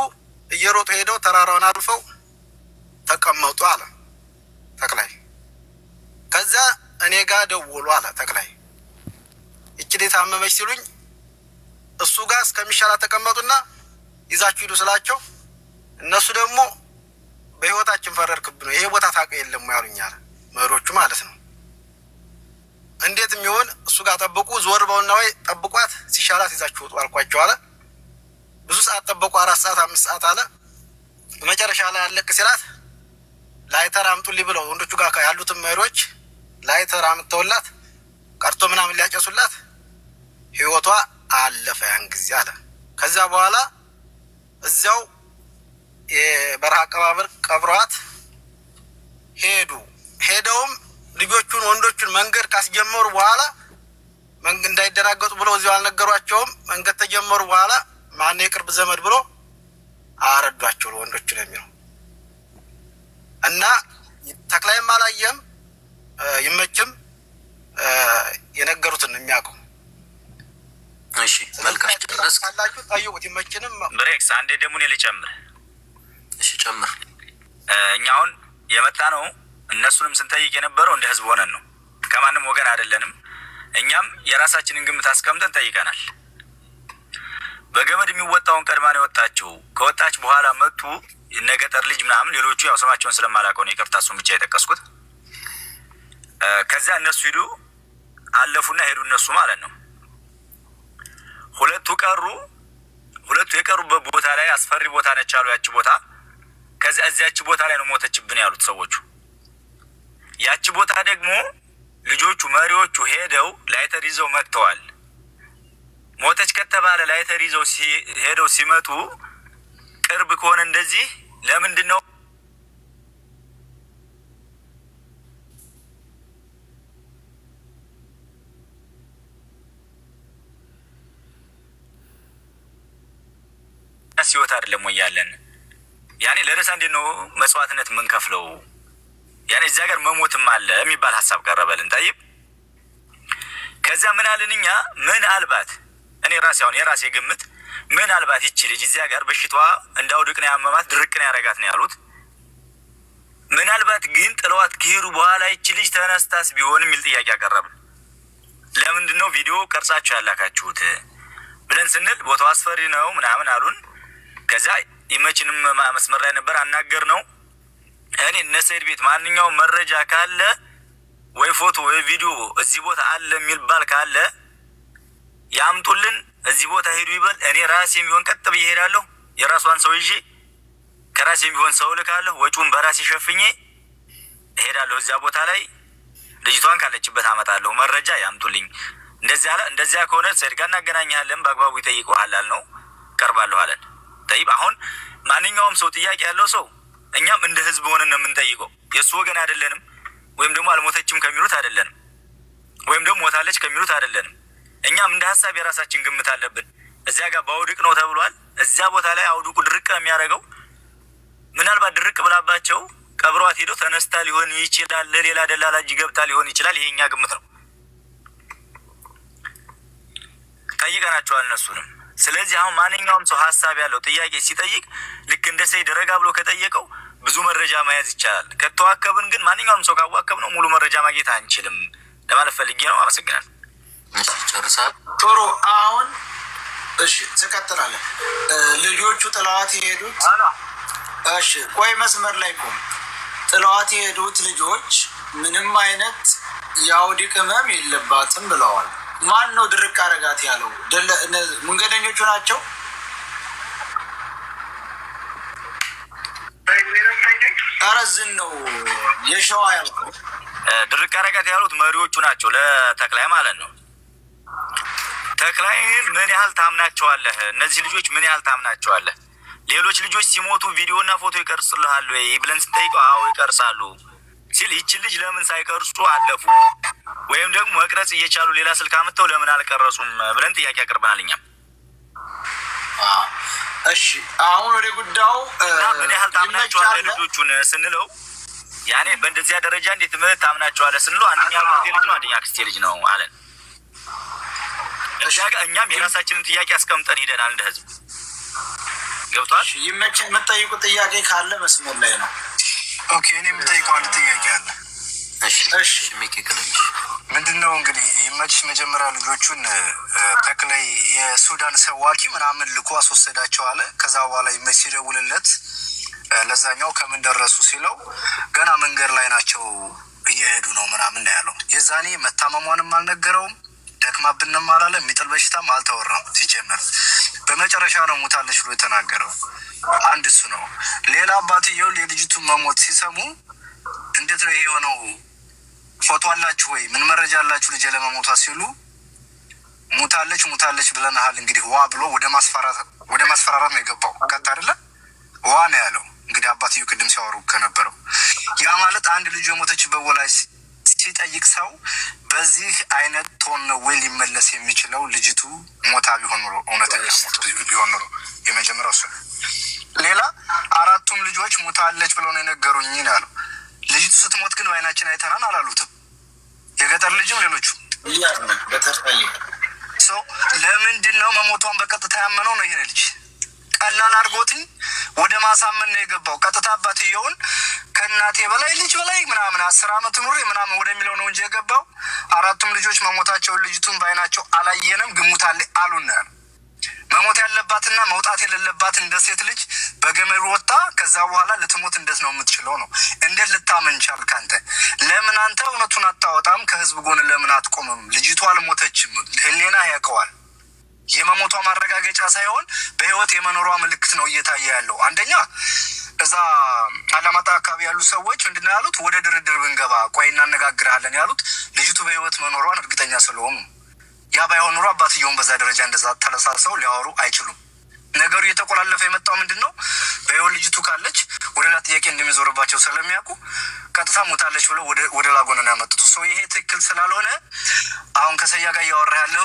እየሮጡ ሄደው ተራራውን አልፈው ተቀመጡ አለ ተክላይ ከዛ እኔ ጋር ደውሉ አለ ተክላይ እቺ ታመመች ሲሉኝ እሱ ጋር እስከሚሻላ ተቀመጡና ይዛችሁ ሂዱ ስላቸው እነሱ ደግሞ በህይወታችን ፈረርክብን ይሄ ቦታ ታውቀ የለም ያሉኛል መሪዎቹ ማለት ነው እንዴት የሚሆን እሱ ጋር ጠብቁ ዞር በውና ወይ ጠብቋት ሲሻላት ይዛችሁ ወጡ አልኳቸው አለ ብዙ ሰዓት ጠብቁ 4 ሰዓት 5 ሰዓት አለ መጨረሻ ላይ አለቅ ሲላት ላይተር አምጡልኝ ብለው ወንዶቹ ጋር ያሉትን መሪዎች ላይተር አምጥተውላት ቀርቶ ምናምን ሊያጨሱላት ህይወቷ አለፈ ያን ጊዜ አለ ከዛ በኋላ እዛው የበረሃ አቀባበር ቀብሯት ሄደውም ልጆቹን ወንዶቹን መንገድ ካስጀመሩ በኋላ መንገድ እንዳይደናገጡ ብለው እዚያው አልነገሯቸውም መንገድ ተጀመሩ በኋላ ማን የቅርብ ዘመድ ብሎ አረዷቸው ወንዶቹ ነው የሚለው እና ተክላይም አላየም ይመችም የነገሩትን የሚያውቀው እሺ መልካም ድረስ ካላችሁ ጠይቁት ይመችንም ብሬክስ አንዴ ደግሞ እኔ ልጨምር እሺ ጨምር እኛውን የመጣ ነው እነሱንም ስንጠይቅ የነበረው እንደ ህዝብ ሆነን ነው ከማንም ወገን አይደለንም እኛም የራሳችንን ግምት አስቀምጠን ጠይቀናል በገመድ የሚወጣውን ቀድማን የወጣችው ከወጣች በኋላ መጡ የነገጠር ልጅ ምናምን ሌሎቹ ያው ስማቸውን ስለማላውቀው ነው ይቅርታ እሱን ብቻ የጠቀስኩት ከዛ እነሱ ሄዱ አለፉና ሄዱ እነሱ ማለት ነው ሁለቱ የቀሩበት ቦታ ላይ አስፈሪ ቦታ ነች አሉ ያቺ ቦታ ከዛ እዚያች ቦታ ላይ ነው ሞተችብን ያሉት ሰዎቹ ያቺ ቦታ ደግሞ ልጆቹ መሪዎቹ ሄደው ላይተር ይዘው መጥተዋል ሞተች ከተባለ ላይተር ይዘው ሄደው ሲመጡ ቅርብ ከሆነ እንደዚህ ለምንድን ነው ሲወት አይደለም ወይ ያለን ያኔ ለረሳ እንዴ ነው መስዋዕትነት ምን ከፍለው ያኔ እዛ ጋር መሞትም አለ የሚባል ሐሳብ ቀረበልን طيب ከዛ ምን አለንኛ ምን አልባት እኔ የራሴ ግምት ምን አልባት ይቺ ልጅ እዛ ጋር በሽታዋ እንዳውድቅ ነው ያመማት ድርቅ ነው ያረጋት ነው ያሉት ምን አልባት ግን ጥለዋት ከሄዱ በኋላ ይቺ ልጅ ተነስታስ ቢሆንም ሚል ጥያቄ አቀረበ ለምንድን ነው ቪዲዮ ቀርጻችሁ ያላካችሁት ብለን ስንል ቦታው አስፈሪ ነው ምናምን አሉን ከዛ ይመችንም መስመር ላይ ነበር አናገር ነው እኔ ነሰይድ ቤት ማንኛው መረጃ ካለ ወይ ፎቶ ወይ ቪዲዮ እዚህ ቦታ አለ የሚባል ካለ ያምጡልን እዚህ ቦታ ሄዱ ይበል። እኔ ራሴም ቢሆን ቀጥ ብዬ እሄዳለሁ። የራሷን ሰው ይዤ ከራሴም ቢሆን ሰው ልካለሁ። ወጪውን በራሴ ሸፍኜ እሄዳለሁ። እዚያ ቦታ ላይ ልጅቷን ካለችበት አመጣለሁ። መረጃ ያምጡልኝ። እንደዚያ ከሆነ ሰይድ ጋር እናገናኛለን። በአግባቡ ይጠይቀዋል ነው ቀርባለሁ አለን። ጠይብ አሁን ማንኛውም ሰው ጥያቄ ያለው ሰው እኛም እንደ ህዝብ ሆነን ነው የምንጠይቀው። የእሱ ወገን አይደለንም፣ ወይም ደግሞ አልሞተችም ከሚሉት አይደለንም፣ ወይም ደግሞ ሞታለች ከሚሉት አይደለንም። እኛም እንደ ሀሳብ የራሳችን ግምት አለብን። እዚያ ጋር በአውድቅ ነው ተብሏል። እዚያ ቦታ ላይ አውድቁ ድርቅ የሚያደርገው ምናልባት ድርቅ ብላባቸው ቀብሯት ሄደው ተነስታ ሊሆን ይችላል። ለሌላ ደላላ እጅ ገብታ ሊሆን ይችላል። ይሄ እኛ ግምት ነው። ጠይቀናቸዋል እነሱንም። ስለዚህ አሁን ማንኛውም ሰው ሀሳብ ያለው ጥያቄ ሲጠይቅ ልክ እንደ ሰይድ ረጋ ብሎ ከጠየቀው ብዙ መረጃ መያዝ ይቻላል። ከተዋከብን ግን ማንኛውም ሰው ካዋከብ ነው ሙሉ መረጃ ማግኘት አንችልም ለማለት ፈልጌ ነው። አመሰግናለሁ። ጨርሳል። ጥሩ። አሁን እሺ ትቀጥላለህ። ልጆቹ ጥለዋት የሄዱት እሺ፣ ቆይ መስመር ላይ ቆም። ጥለዋት የሄዱት ልጆች ምንም አይነት የአውድቅ ህመም የለባትም ብለዋል። ማን ነው ድርቅ አረጋት ያለው? መንገደኞቹ ናቸው። አረዝን ነው የሸዋ ያልኩህ። ድርቅ አረጋት ያሉት መሪዎቹ ናቸው፣ ለተክላይ ማለት ነው። ተክላይን ምን ያህል ታምናቸዋለህ? እነዚህ ልጆች ምን ያህል ታምናቸዋለህ? ሌሎች ልጆች ሲሞቱ ቪዲዮና ፎቶ ይቀርጽልሃል ወይ ብለን ስንጠይቀው አዎ ይቀርጻሉ ሲል ይችን ልጅ ለምን ሳይቀርጹ አለፉ? ወይም ደግሞ መቅረጽ እየቻሉ ሌላ ስልክ አምጥተው ለምን አልቀረጹም ብለን ጥያቄ አቅርበናል እኛም። እሺ አሁን ወደ ጉዳዩ ምን ያህል ታምናቸዋለህ ልጆቹን ስንለው ያኔ በእንደዚያ ደረጃ እንዴት ምን ታምናቸዋለህ ስንለው አንደኛ አክስቴ ልጅ ነው፣ አንደኛ አክስቴ ልጅ ነው አለን። እኛም የራሳችንን ጥያቄ አስቀምጠን ሄደናል እንደ ህዝብ። ገብቷል? ይመችን የምጠይቁ ጥያቄ ካለ መስመር ላይ ነው። ኦኬ፣ እኔ የምጠይቀው አንድ ጥያቄ አለ። እሺ ምንድነው እንግዲህ ይመችሽ መጀመሪያ ልጆቹን ተክላይ የሱዳን ሰዋቂ ምናምን ልኮ አስወሰዳቸው አለ። ከዛ በኋላ ይመች ሲደውልለት ለዛኛው ከምን ደረሱ ሲለው ገና መንገድ ላይ ናቸው እየሄዱ ነው ምናምን ያለው። የዛኔ መታመሟንም አልነገረውም፣ ደክማብንም አላለ፣ የሚጥል በሽታም አልተወራም። ሲጀመር በመጨረሻ ነው ሙታለች ብሎ የተናገረው። አንድ እሱ ነው። ሌላ አባትየው የልጅቱን መሞት ሲሰሙ እንዴት ነው ይሄ የሆነው? ፎቶ አላችሁ ወይ? ምን መረጃ አላችሁ ልጅ ለመሞቷ ሲሉ ሙታለች ብለናል እንግዲህ ዋ ብሎ ወደ ማስፈራራት ነው የገባው። ቀጥ አይደለ ዋ ነው ያለው። እንግዲህ አባትየው ቅድም ሲያወሩ ከነበረው ያ ማለት አንድ ልጅ የሞተችበት ወላጅ ሲጠይቅ ሰው በዚህ አይነት ቶን ነው ወይ ሊመለስ የሚችለው? ልጅቱ ሞታ ቢሆን ኖሮ እውነተኛ ሞት ቢሆን ኖሮ የመጀመሪያው እሱ። ሌላ አራቱም ልጆች ሙታለች ብለው ነው የነገሩኝ ያለው። ልጅቱ ስትሞት ግን በአይናችን አይተናል አላሉትም። የገጠር ልጅም ሌሎቹ ሰው ለምንድን ነው መሞቷን በቀጥታ ያመነው ነው? ይሄ ልጅ ቀላል አድርጎትኝ ወደ ማሳመን ነው የገባው። ቀጥታ አባትየውን ከእናቴ በላይ ልጅ በላይ ምናምን 10 ዓመት ኑሬ ምናምን ወደሚለው ነው እንጂ የገባው። አራቱም ልጆች መሞታቸውን ልጅቱን በአይናቸው አላየንም፣ ግሙታል አሉን ነው። መሞት ያለባትና መውጣት የሌለባት እንደ ሴት ልጅ በገመድ ወጣ። ከዛ በኋላ ልትሞት እንዴት ነው የምትችለው ነው? እንዴት ልታመን ቻልክ አንተ? ለምን አንተ እውነቱን አታወጣም? ከህዝብ ጎን ለምን አትቆምም? ልጅቷ አልሞተችም፣ ህሊና ያውቀዋል። የመሞቷ ማረጋገጫ ሳይሆን በህይወት የመኖሯ ምልክት ነው እየታየ ያለው። አንደኛ እዛ አላማጣ አካባቢ ያሉ ሰዎች ምንድን ነው ያሉት? ወደ ድርድር ብንገባ ቆይ እናነጋግርሃለን ያሉት ልጅቱ በህይወት መኖሯን እርግጠኛ ስለሆኑ። ያ ባይሆን ኑሮ አባትየውን በዛ ደረጃ እንደዛ ተለሳሰው ሊያወሩ አይችሉም። ነገሩ እየተቆላለፈ የመጣው ምንድን ነው? በህይወት ልጅቱ ካለች ወደ ሌላ ጥያቄ እንደሚዞርባቸው ስለሚያውቁ ቀጥታ ሞታለች ብለው ወደ ላጎን ነው ያመጡት። ይሄ ትክክል ስላልሆነ አሁን ከሰያ ጋር እያወራ ያለው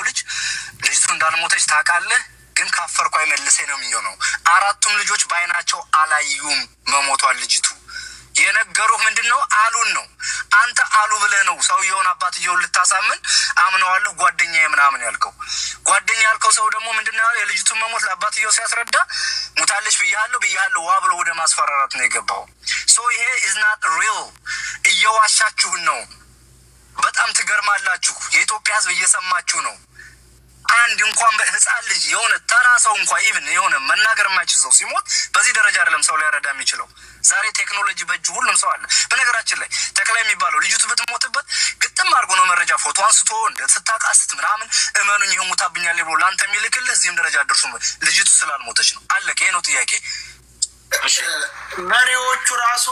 ልጅቱ እንዳልሞተች ታውቃለህ፣ ግን ካፈርኩ አይመልሰኝ ነው የሚሆነው። አራቱም ልጆች በአይናቸው አላዩም መሞቷን። ልጅቱ የነገሩህ ምንድን ነው? አሉን ነው። አንተ አሉ ብለህ ነው ሰውየውን አባትየውን ልታሳምን አምነዋለሁ ጓደኛዬ ምናምን ያልከው። ጓደኛ ያልከው ሰው ደግሞ ምንድን ነው የልጅቱን መሞት ለአባትየው ሲያስረዳ ሙታለች ብያለሁ ዋ ብሎ ወደ ማስፈራራት ነው የገባው። ይሄ ኢዝ ናት ሪል። እየዋሻችሁን ነው። በጣም ትገርማላችሁ። የኢትዮጵያ ህዝብ እየሰማችሁ ነው። አንድ እንኳን በህፃን ልጅ የሆነ ተራ ሰው እንኳን ኢቭን የሆነ መናገር የማይችል ሰው ሲሞት በዚህ ደረጃ አይደለም ሰው ሊያረዳ የሚችለው። ዛሬ ቴክኖሎጂ በእጁ ሁሉም ሰው አለ። በነገራችን ላይ ተክላይ የሚባለው ልጅቱ ብትሞትበት ግጥም አድርጎ ነው መረጃ ፎቶ አንስቶ እንደ ስታቃስት ምናምን እመኑኝ ይሄ ሞታብኛል ብሎ ለአንተ የሚልክልህ እዚህም ደረጃ ደርሱ ልጅቱ ስላልሞተች ነው። አለቀ። ይሄ ነው ጥያቄ። መሪዎቹ ራሱ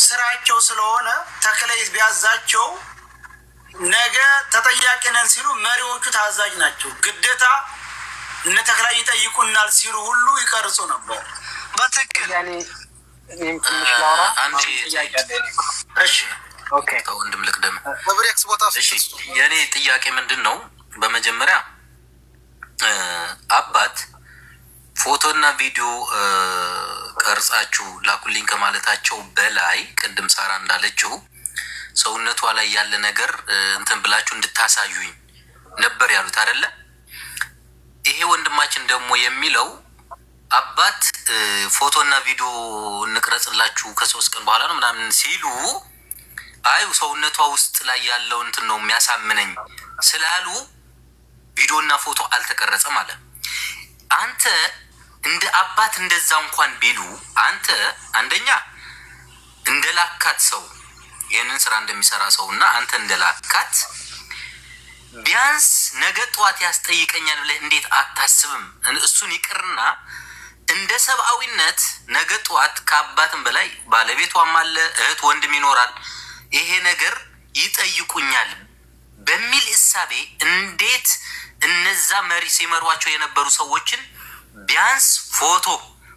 ስራቸው ስለሆነ ተክላይ ቢያዛቸው ነገ ተጠያቂ ነን ሲሉ መሪዎቹ ታዛዥ ናቸው። ግዴታ እነ ተክላይ ይጠይቁናል ሲሉ ሁሉ ይቀርጹ ነበር። በትክክል ወንድም ልቅደም። የእኔ ጥያቄ ምንድን ነው? በመጀመሪያ አባት ፎቶና ቪዲዮ ቀርጻችሁ ላኩልኝ ከማለታቸው በላይ ቅድም ሳራ እንዳለችው ሰውነቷ ላይ ያለ ነገር እንትን ብላችሁ እንድታሳዩኝ ነበር ያሉት አይደለ? ይሄ ወንድማችን ደግሞ የሚለው አባት ፎቶና ቪዲዮ እንቅረጽላችሁ ከ3 ቀን በኋላ ነው ምናምን ሲሉ አይ ሰውነቷ ውስጥ ላይ ያለው እንትን ነው የሚያሳምነኝ ስላሉ ቪዲዮና ፎቶ አልተቀረጸም አለ። አንተ እንደ አባት እንደዛ እንኳን ቢሉ አንተ አንደኛ እንደላካት ሰው ይህንን ስራ እንደሚሰራ ሰውና አንተ እንደላካት ቢያንስ ነገ ጠዋት ያስጠይቀኛል ብለህ እንዴት አታስብም? እሱን ይቅርና እንደ ሰብአዊነት ነገ ጠዋት ከአባትም በላይ ባለቤቷም አለ፣ እህት ወንድም ይኖራል። ይሄ ነገር ይጠይቁኛል በሚል እሳቤ እንዴት እነዛ መሪ ሲመሯቸው የነበሩ ሰዎችን ቢያንስ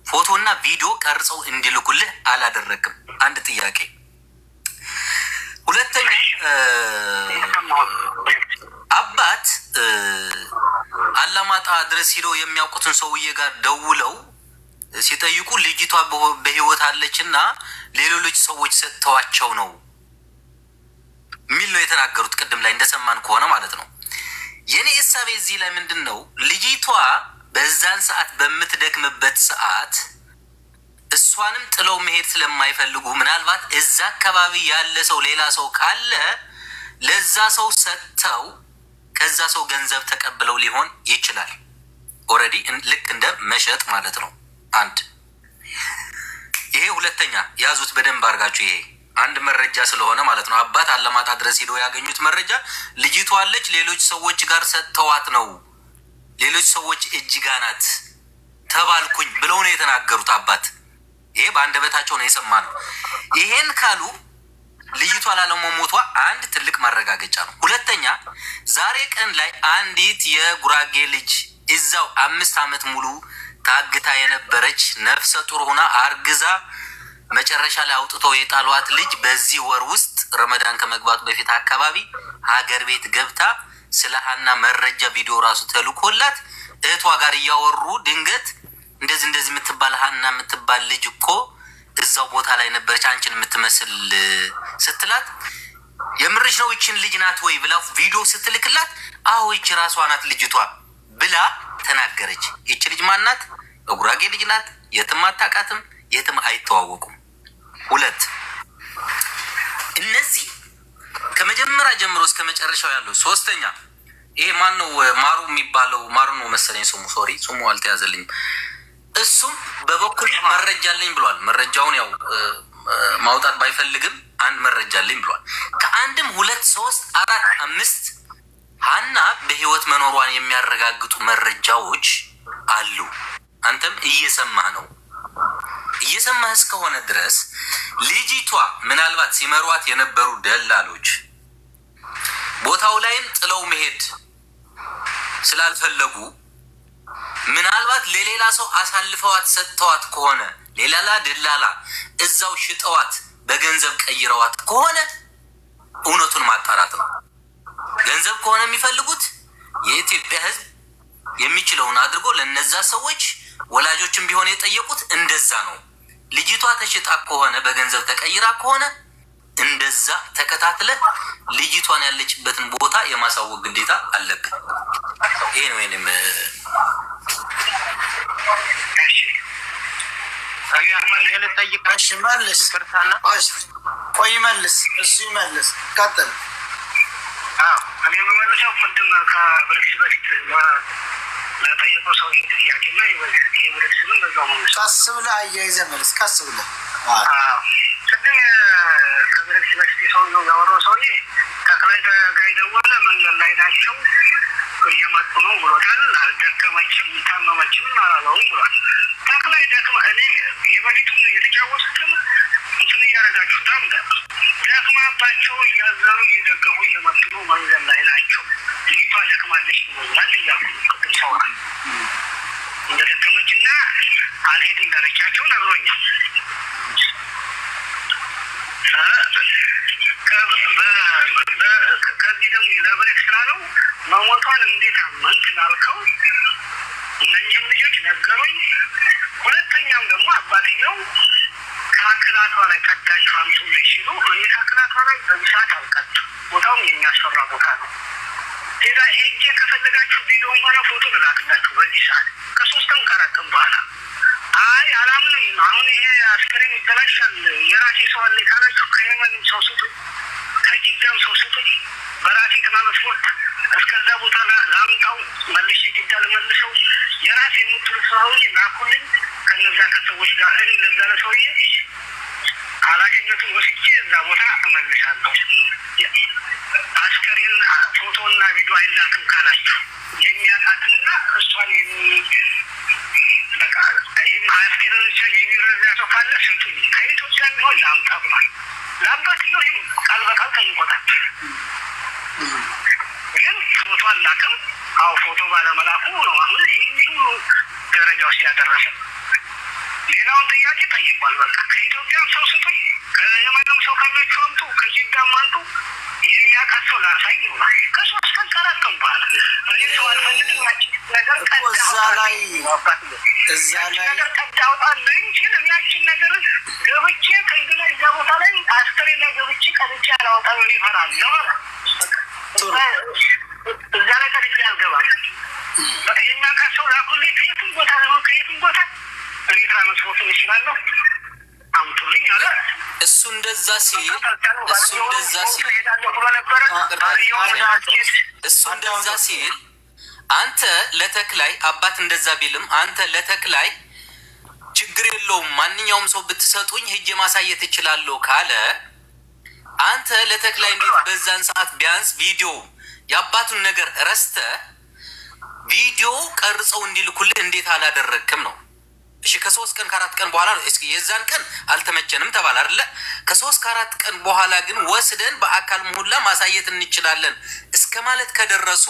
ፎቶና ቪዲዮ ቀርጸው እንዲልኩልህ አላደረግም? አንድ ጥያቄ። ሁለተኛ አባት አላማጣ ድረስ ሄደው የሚያውቁትን ሰውዬ ጋር ደውለው ሲጠይቁ ልጅቷ በህይወት አለችና ሌሎች ሰዎች ሰጥተዋቸው ነው ሚል ነው የተናገሩት። ቅድም ላይ እንደሰማን ከሆነ ማለት ነው። የኔ እሳቤ እዚህ ላይ ምንድን ነው? ልጅቷ በዛን ሰዓት በምትደክምበት ሰዓት እሷንም ጥለው መሄድ ስለማይፈልጉ ምናልባት እዛ አካባቢ ያለ ሰው ሌላ ሰው ካለ ለዛ ሰው ሰጥተው ከዛ ሰው ገንዘብ ተቀብለው ሊሆን ይችላል። ኦልሬዲ ልክ እንደ መሸጥ ማለት ነው። አንድ ይሄ። ሁለተኛ ያዙት በደንብ አድርጋችሁ። ይሄ አንድ መረጃ ስለሆነ ማለት ነው። አባት አለማጣ ድረስ ሄደው ያገኙት መረጃ ልጅቷ አለች ሌሎች ሰዎች ጋር ሰጥተዋት ነው ሌሎች ሰዎች እጅጋ ናት ተባልኩኝ ብለው ነው የተናገሩት አባት። ይሄ በአንደበታቸው ነው የሰማነው። ይሄን ካሉ ልጅቷ ላለመሞቷ አንድ ትልቅ ማረጋገጫ ነው። ሁለተኛ ዛሬ ቀን ላይ አንዲት የጉራጌ ልጅ እዛው 5 ዓመት ሙሉ ታግታ የነበረች ነፍሰ ጡር ሆና አርግዛ መጨረሻ ላይ አውጥተው የጣሏት ልጅ በዚህ ወር ውስጥ ረመዳን ከመግባቱ በፊት አካባቢ ሀገር ቤት ገብታ ስለ ሀና መረጃ ቪዲዮ ራሱ ተልኮላት እህቷ ጋር እያወሩ ድንገት እንደዚህ የምትባል ሀና የምትባል ልጅ እኮ እዛው ቦታ ላይ ነበረች አንቺን የምትመስል ስትላት የምርሽ ነው ይችን ልጅ ናት ወይ ብላ ቪዲዮ ስትልክላት አዎ ይች ራሷ ናት ልጅቷ ብላ ተናገረች። ይች ልጅ ማናት? ጉራጌ ልጅ ናት። የትም አታውቃትም፣ የትም አይተዋወቁም። ሁለት እነዚህ ከመጀመሪያ ጀምሮ እስከ መጨረሻው ያለው። ሶስተኛ ይሄ ማን ነው? ማሩ የሚባለው ማሩ ነው መሰለኝ ስሙ። ሶሪ ስሙ አልተያዘልኝም። እሱም በበኩል መረጃ አለኝ ብሏል። መረጃውን ያው ማውጣት ባይፈልግም አንድ መረጃ አለኝ ብሏል። ከአንድም 2 3 4 5 ሀና በህይወት መኖሯን የሚያረጋግጡ መረጃዎች አሉ። አንተም እየሰማህ ነው። እየሰማህ እስከሆነ ድረስ ልጅቷ ምናልባት ሲመሯት የነበሩ ደላሎች ቦታው ላይም ጥለው መሄድ ስላልፈለጉ ምናልባት ለሌላ ሰው አሳልፈዋት ሰጥተዋት ከሆነ ሌላ ደላላ እዛው ሽጠዋት በገንዘብ ቀይረዋት ከሆነ እውነቱን ማጣራት ነው። ገንዘብ ከሆነ የሚፈልጉት የኢትዮጵያ ሕዝብ የሚችለውን አድርጎ ለነዛ ሰዎች ወላጆችም ቢሆን የጠየቁት እንደዛ ነው። ልጅቷ ተሽጣ ከሆነ በገንዘብ ተቀይራ ከሆነ እንደዛ ተከታትለህ ልጅቷን ያለችበትን ቦታ የማሳወቅ ግዴታ አለብን። ይሄ ነው ወይንም መልስ እሱ ይመልስ። ቀጥል። እኔ የምመልሰው ቅድም ከብርክስ በፊት ለጠየቁ ሰው ጥያቄና የብርክስንም በዛው መልስ። ቀስ ብለህ አያይዘህ መልስ። ቀስ ብለህ ቅድም ከብረክሲ በፊት ሰውዬው ያወራው ሰውዬ ተክላይ ጋር ደወለ። መንገድ ላይ ናቸው እየመጡ ነው ብሎታል። አልደከመችም ታመመችም አላለውም ብሏል። ተክላይ ደክመ እኔ የበፊቱን የተጫወቱትም እንትን እያደረጋችሁታ ደክማባቸው እያዘሩ እየደገፉ እየመጡ ነው መንገድ ላይ ናቸው። ልጅቷ ደክማለች ብሎኛል እያሉ ቅድም ሰውራ እንደደከመችና አልሄድ እንዳለቻቸው ነግሮኛል። ከዚህ ደግሞ ለብሬክ ስላለው መሞቷን እንዴት አመንክ ላልከው እነኝህም ልጆች ነገሩኝ። ሁለተኛም ደግሞ አባትየው ከአክላቷ ላይ ቀዳችሁ አምጡልኝ ሲሉ እኔ ከአክላቷ ላይ በዚህ ሰዓት አልቀድም፣ ቦታውም የሚያስፈራ ቦታ ነው። ሌላ ሄጄ ከፈለጋችሁ ቪዲዮ ሆነ ፎቶ ልላክላችሁ በዚህ ሰዓት ከ3 ቀን ከ4 ቀን በኋላ። አይ አላምንም፣ አሁን ይሄ አስከሬን ይበላሻል፣ የራሴ ሰው አለ ካላችሁ ከየመንም ሰው ስጡ፣ ከጅዳም ሰው ስጡ፣ በራሴ ትራንስፖርት እስከዛ ቦታ ላምጣው፣ መልሼ ጅዳ ልመልሰው፣ የራሴ የምትሉት ሰውዬ ላኩልኝ። ከነዛ ከሰዎች ጋር እኔ ለዛ ለሰውዬ ኃላፊነቱን ወስጄ እዛ ቦታ እመልሳለሁ። አስከሬን ፎቶና ቪዲዮ አይላክም ካላችሁ የሚያውቃትንና እሷን በቃ አስከሬን ብቻ የሚረዳ ሰው ካለ ስጡኝ፣ ከኢትዮጵያ ቢሆን ላምጣ ብሏል። ለአባትየው ይህም ቃል በቃል ጠይቆታል። ግን ፎቶ አላክም። አዎ ፎቶ ባለመላኩ ነው አሁን ይህ ደረጃ ውስጥ ያደረሰ። ሌላውን ጥያቄ ጠይቋል። በቃ ከኢትዮጵያም ሰው ስጡኝ፣ ከየመንም ሰው ካላችሁ አምጡ፣ ከጅዳም አንጡ፣ የሚያውቃት ሰው ላሳይ ይሆናል። ከ3 ቀን ከ4 ቀን በኋላ እኔ ሰው አልፈልግም ነገር ነገር ቀድ አውጣለኝ ሲል ያችን ነገር ገብቼ ከእንድ ላይ እዛ ቦታ ላይ አስከሬን ላይ ገብቼ ቀድቼ አላወጣም እኔ እፈራለሁ አለ። እዛ ላይ ቀድቼ አልገባም። በቃ የሚያውቃት ሰው ላኩልኝ፣ ከየትም ቦታ ነው ከየትም ቦታ እኔ ትራንስፖርቱን እችላለሁ አምጡልኝ አለ። እሱ እንደዛ ሲል አንተ ለተክላይ አባት እንደዛ ቢልም አንተ ለተክላይ ችግር የለውም ማንኛውም ሰው ብትሰጡኝ ሄጄ ማሳየት እችላለሁ ካለ አንተ ለተክላይ እንዴት በዛን ሰዓት ቢያንስ ቪዲዮ የአባቱን ነገር ረስተ ቪዲዮ ቀርጸው እንዲልኩልህ እንዴት አላደረግክም ነው? እሺ ከ3 ቀን ከ4 ቀን በኋላ ነው። እስኪ የዛን ቀን አልተመቸንም ተባለ አይደለ? ከ3 ከ4 ቀን በኋላ ግን ወስደን በአካል ሁላ ማሳየት እንችላለን እስከ ማለት ከደረሱ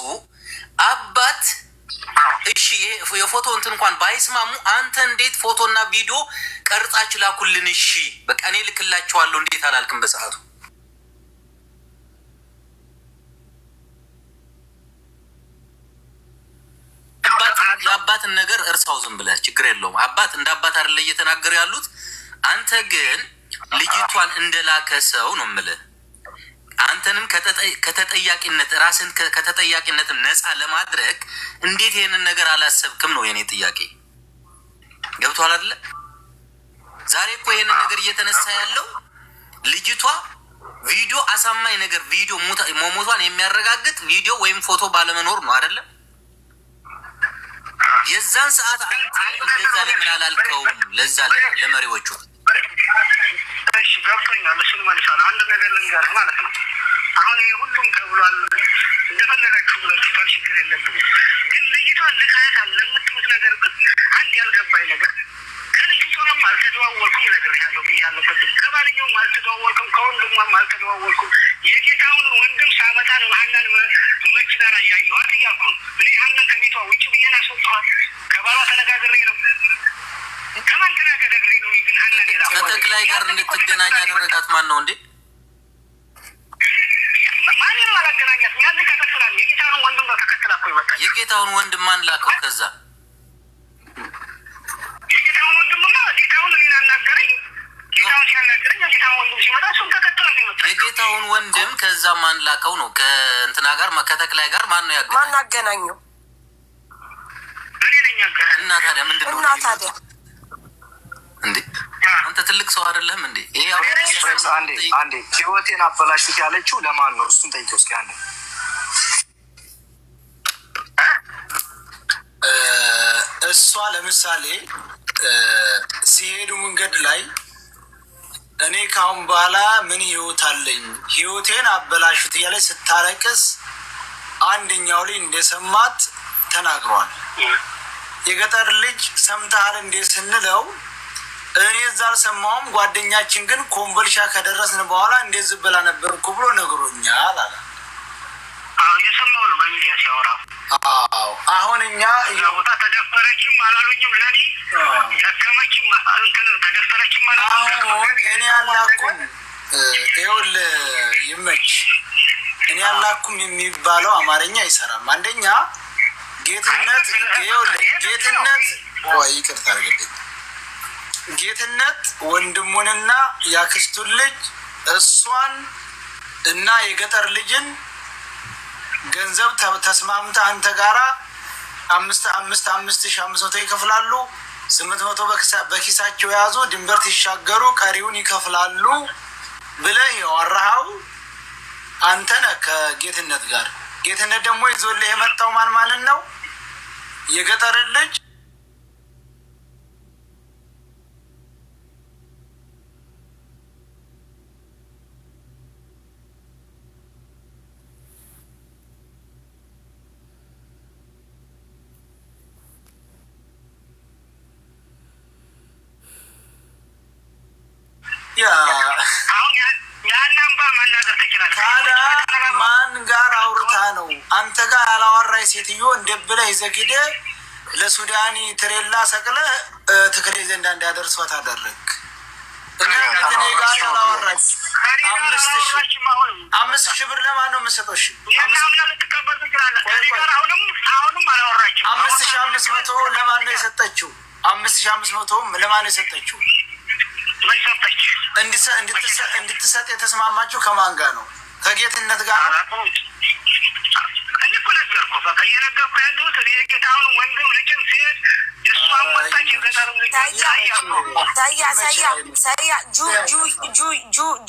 አባት እሺ የፎቶ እንትን እንኳን ባይስማሙ አንተ እንዴት ፎቶና ቪዲዮ ቀርጻችሁ ላኩልን? እሺ በቃ እኔ ልክላችኋለሁ እንዴት አላልክም በሰዓቱ? የአባትን ነገር እርሳው ዝም ብለህ ችግር የለውም። አባት እንደ አባት አይደለ እየተናገሩ ያሉት። አንተ ግን ልጅቷን እንደላከ ሰው ነው የምልህ። አንተንም ከተጠያቂነት ራስን ከተጠያቂነት ነፃ ለማድረግ እንዴት ይሄንን ነገር አላሰብክም ነው የኔ ጥያቄ። ገብቶሃል አይደለ? ዛሬ እኮ ይሄንን ነገር እየተነሳ ያለው ልጅቷ ቪዲዮ አሳማኝ ነገር ቪዲዮ ሞቷን የሚያረጋግጥ ቪዲዮ ወይም ፎቶ ባለመኖር ነው አይደለም? የዛን ሰዓት አንተ እንደዛ ለምን አላልከውም? ለዛ ለመሪዎቹ እሺ ገብቶኛል። እሱን መልሳለሁ። አንድ ነገር ልንገርህ ማለት ነው። አሁን ይሄ ሁሉም ተብሏል፣ እንደፈለጋችሁ ብላችሁታል፣ ችግር የለብንም። ግን ልጅቷን ልካያታል ለምትሉት ነገር ግን አንድ ያልገባኝ ነገር ከልጅቷም አልተደዋወልኩም ነግሬሃለሁ ብያለሁ። ቅድም ከባልየውም አልተደዋወልኩም፣ ከወንድሟም አልተደዋወልኩም። የጌታውን ወንድም ሳመጣ ነው ሀናን መኪና ላይ ያየኋት እያልኩ ነው። እኔ ሀናን ከቤቷ ውጭ ብዬን አስወጥኋት። ከባሏ ተነጋግሬ ነው። ከማን ተነጋግሬ ነው? ግን ሀናን ሌላ ከተክላይ ጋር እንድትገናኝ ያደረጋት ማን ነው እንዴ? ማንም አላገናኛት። ያለ ተከትላል። የጌታውን ወንድም ጋር ተከትላ እኮ ይመጣል። የጌታውን ወንድም ማን ላከው? ከዛ የጌታውን ወንድምማ ጌታውን እኔን አናገረኝ። ጌታውን ሲያናገረኝ የጌታውን ወንድም ሲመጣ እሱም ተከትላ ነው የመጣ። የጌታውን ወንድም ከዛ ማን ላከው ነው? ከእንትና ጋር ከተክላይ ጋር ማን ነው ያገናኘው? ማን አገናኘው? እኔ ነኝ ያገናኘው። እና ታዲያ ምንድን ነው? እና ታዲያ እንዴ አንተ ትልቅ ሰው አይደለም እንዴ? ይሄ አንዴ ህይወቴን አበላሹት ያለችው ለማን ነው? እሱን ጠይቀው እስኪ አንዴ። እሷ ለምሳሌ ሲሄዱ መንገድ ላይ እኔ ካሁን በኋላ ምን ህይወት አለኝ? ህይወቴን አበላሹት እያለች ስታለቅስ አንደኛው ላይ እንደሰማት ተናግሯል። የገጠር ልጅ ሰምተሃል እንዴ ስንለው እኔ እዛ አልሰማሁም፣ ጓደኛችን ግን ኮምቦልቻ ከደረስን በኋላ እንዴት ዝም ብላ ነበርኩ ብሎ ነግሮኛል አለ። የሰማው ነው በሚዲያ ሲያወራ። አሁን እኛ ቦታ ተደፈረችም አላሉኝም፣ ለኔ ደከመችም ተደፈረችም አላሉኝም። አሁን እኔ አላኩም ይኸውልህ ይመች፣ እኔ አላኩም የሚባለው አማርኛ አይሰራም። አንደኛ ጌትነት ይቅርታ አድርግልኝ፣ ጌትነት ወንድሙንና ያክስቱን ልጅ እሷን እና የገጠር ልጅን ገንዘብ ተስማምታ አንተ ጋራ 5,500 ይከፍላሉ። 800 በኪሳቸው የያዙ ድንበር ሲሻገሩ ቀሪውን ይከፍላሉ ብለህ ያወራኸው አንተ ነህ ከጌትነት ጋር። ጌትነት ደግሞ ይዞልህ የመጣው ማንን ነው? የገጠርን ልጅ ማን ጋር አውርታ ነው? አንተ ጋር ያላወራኝ ሴትዮ እንደብለህ ይዘግደ ለሱዳኒ ትሬላ ሰቅለ ትክሬ ዘንዳ እንዲያደርሷት አደረግ። እኔ ጋር ያላወራኝ 5,000 ብር ለማን ነው የምሰጠው? 5,500 ለማን ነው የሰጠችው? 5,500 ለማን ነው የሰጠችው? እንድትሰጥ የተስማማችሁ ከማን ጋር ነው? ከጌትነት ጋር ነው። እኔ እኮ ነገርኩህ፣ በቃ እየነገርኩህ ያለሁት እኔ የጌታውን ወንድም ልጅም ሲሄድ እሷን ወጣች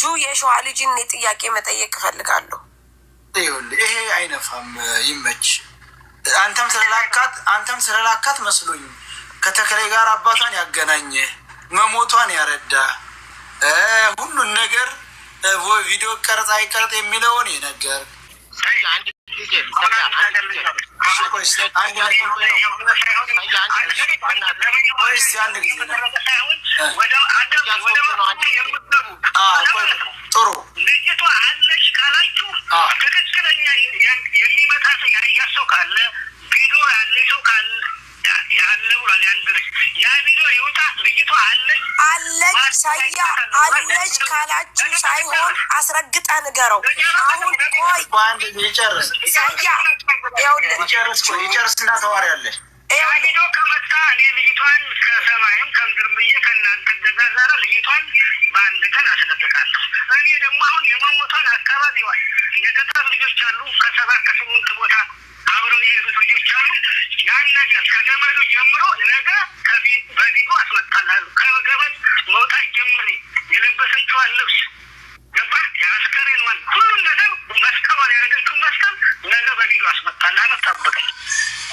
ጁ የሸዋ ልጅን ጥያቄ መጠየቅ እፈልጋለሁ። ይሄ አይነፋም። ይመች። አንተም ስለላካት መስሎኝ ከተክሌ ጋር አባቷን ያገናኘ መሞቷን ያረዳ ሁሉን ነገር ቪዲዮ ቀረጻ አይቀረጥ የሚለውን የነገር ጥሩ ልጅቷ አለች ካላችሁ ትክክለኛ የሚመጣ ሰው ያያሰው ካለ ቪዲዮ ያለ ሰው ካለ ያለ ብሏል። ያንድርሽ ያ ቪዲዮ ይውጣ። ልጅቷ አለች አለች ካላችሁ ሳይሆን አስረግጠ ንገረው። አሁን ቆይ ይጨርስ እና ተዋሪያለሽ። ቪዲዮ ከመጣ እኔ ልጅቷን ከሰማይም ከምድርም ብዬ ከእናንተ ገዛዛራ ልጅቷን በአንድ ቀን አስለቅቃለሁ። እኔ ደግሞ አሁን የመሞቷን አካባቢዋል የገጠር ልጆች አሉ፣ ከ7 ከ8 ቦታ አብረው የሄዱት ልጆች አሉ። ያን ነገር ከገመዱ ጀምሮ ነገ በቪዲዮ አስመጣላለሁ። ከገመድ መውጣት ጀምሬ የለበሰችዋን ልብስ ገባ የአስከሬኗን ሁሉን ነገር መስቀሏን ያደረገችው መስቀል ነገ በቪዲዮ አስመጣላለሁ። ጠብቀኝ።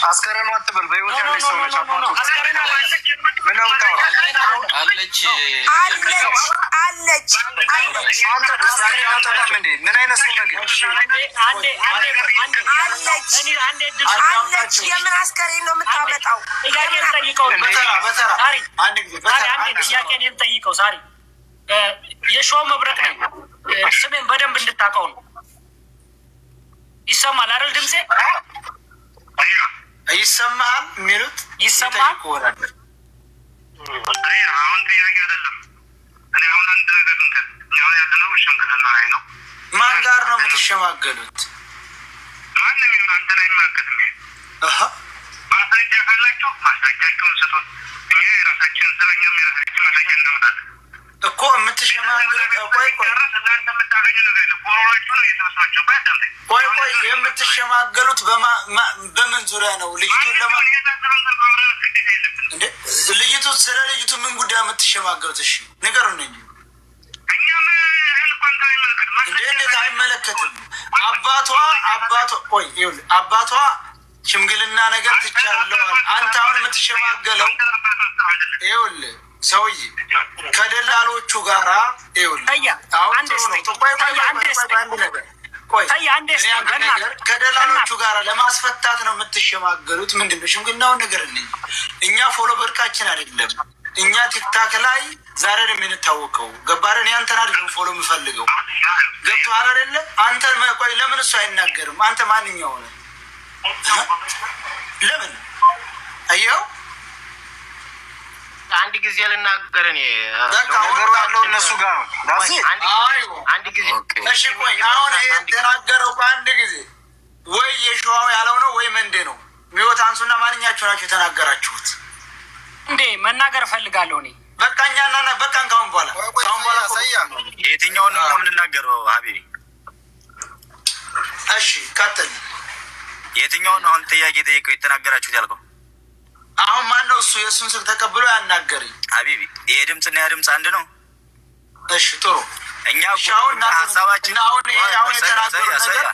አስከሬኗ አትበል። በህይወት ያለች ሰው ነች። አለች ምን አይነት ሰው ነገር አለች። የምን አስከሬን ነው የምታመጣው? ጥያቄን ጠይቀው። ሳሪ የሸዋው መብረቅ ነኝ። ስሜን በደንብ እንድታውቀው ነው። ይሰማል አይደል? ድምጼ ይሰማሃል? የሚሉት ይሰማል። አሁን ጥያቄ አይደለም። እኔ አሁን አንድ ነገር አሁን ያለነው ሽምግልና ላይ ነው። ማን ጋር ነው የምትሸማገሉት? ማንም ይሁን አንተን አይመለከትም። ማስረጃ ካላችሁ ማስረጃችሁን ስጡን። እኛ የራሳችንን ስራ እኛም የራሳችን ማስረጃ እናመጣለን እኮ። የምትሸማገሉት ቆይ እናንተ የምታገኙ ነገር የለም። ጎሮሯችሁ ነው እየሰበሰባችሁ ባያዳምጠኝ። ቆይ የምትሸማገሉት በምን ዙሪያ ነው? ልጅቱን ልጅቱ ስለ ልጅቱ ምን ጉዳይ የምትሸማገሉት? እሺ ንገሩን እንጂ እንዴት አይመለከትም? አባቷ ሽምግልና ነገር ትቻለዋል። አንተ አሁን የምትሸማገለው ይኸውልህ ሰውዬ ከደላሎቹ ጋራ ከደላሎቹ ጋራ ለማስፈታት ነው የምትሸማገሉት። ምንድነው ሽምግልናውን ነገር እኛ ፎሎ በርቃችን አይደለም። እኛ ቲክታክ ላይ ዛሬ ነው የምንታወቀው። ገባረን ያንተን አይደለም ፎሎ የምፈልገው ገብቶሃል አይደለ? አንተ ቆይ ለምን እሱ አይናገርም? አንተ ማንኛው ነው? ለምን አየው አንድ ጊዜ ልናገር እኔ ነገሩ ያለው እነሱ ጋር ነው። አንድ ጊዜ እሺ ቆይ አሁን ይሄ ተናገረው በአንድ ጊዜ ወይ የሸዋው ያለው ነው ወይ መንዴ ነው? ሚወት አንሱና ማንኛችሁ ናችሁ የተናገራችሁት? እንዴ መናገር እፈልጋለሁ እኔ በቃ እኛና በቃ ካሁን በኋላ የትኛውን ነው የምንናገረው? ሀቢቢ እሺ ቀጥል። የትኛውን አሁን ጥያቄ ጠይቀው የተናገራችሁት ያልከው? አሁን ማነው እሱ የእሱን ስልክ ተቀብሎ ያናገረኝ? ሀቢቢ ይሄ ድምፅና ያ ድምፅ አንድ ነው? እሺ ጥሩ። እኛ ሀሳባችን አሁን የተናገሩ ነገር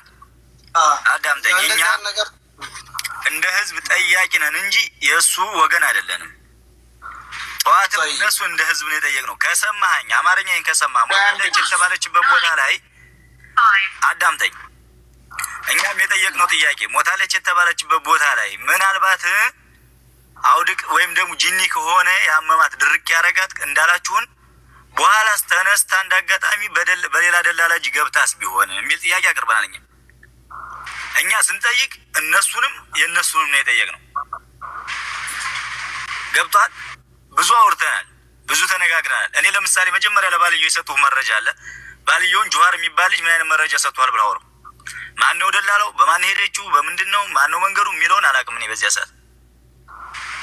አዳምጠኝ። እኛ እንደ ህዝብ ጠያቂ ነን እንጂ የእሱ ወገን አይደለንም። ጠዋትም እነሱ እንደ ህዝብ ነው የጠየቅነው። ከሰማኸኝ አማርኛዬን ከሰማህ ሞታለች የተባለችበት ቦታ ላይ አዳምጠኝ። እኛም የጠየቅነው ጥያቄ ሞታለች የተባለችበት ቦታ ላይ ምናልባት አውድቅ ወይም ደግሞ ጂኒ ከሆነ የአመማት ድርቅ ያረጋት እንዳላችሁን በኋላስ ተነስታ እንዳጋጣሚ በሌላ ደላላ እጅ ገብታስ ቢሆን የሚል ጥያቄ አቅርበናል። እኛ ስንጠይቅ እነሱንም የእነሱንም ነው የጠየቅነው። ገብቷል? ብዙ አውርተናል፣ ብዙ ተነጋግረናል። እኔ ለምሳሌ መጀመሪያ ለባልየው የሰጡህ መረጃ አለ። ባልየውን ጆሃር የሚባል ልጅ ምን አይነት መረጃ ሰጥቷል ብለህ አውራው። ማነው ደላላው? በማን ሄደችው? በምንድን ነው? ማነው መንገዱ የሚለውን አላውቅም። እኔ በዚያ ሰዓት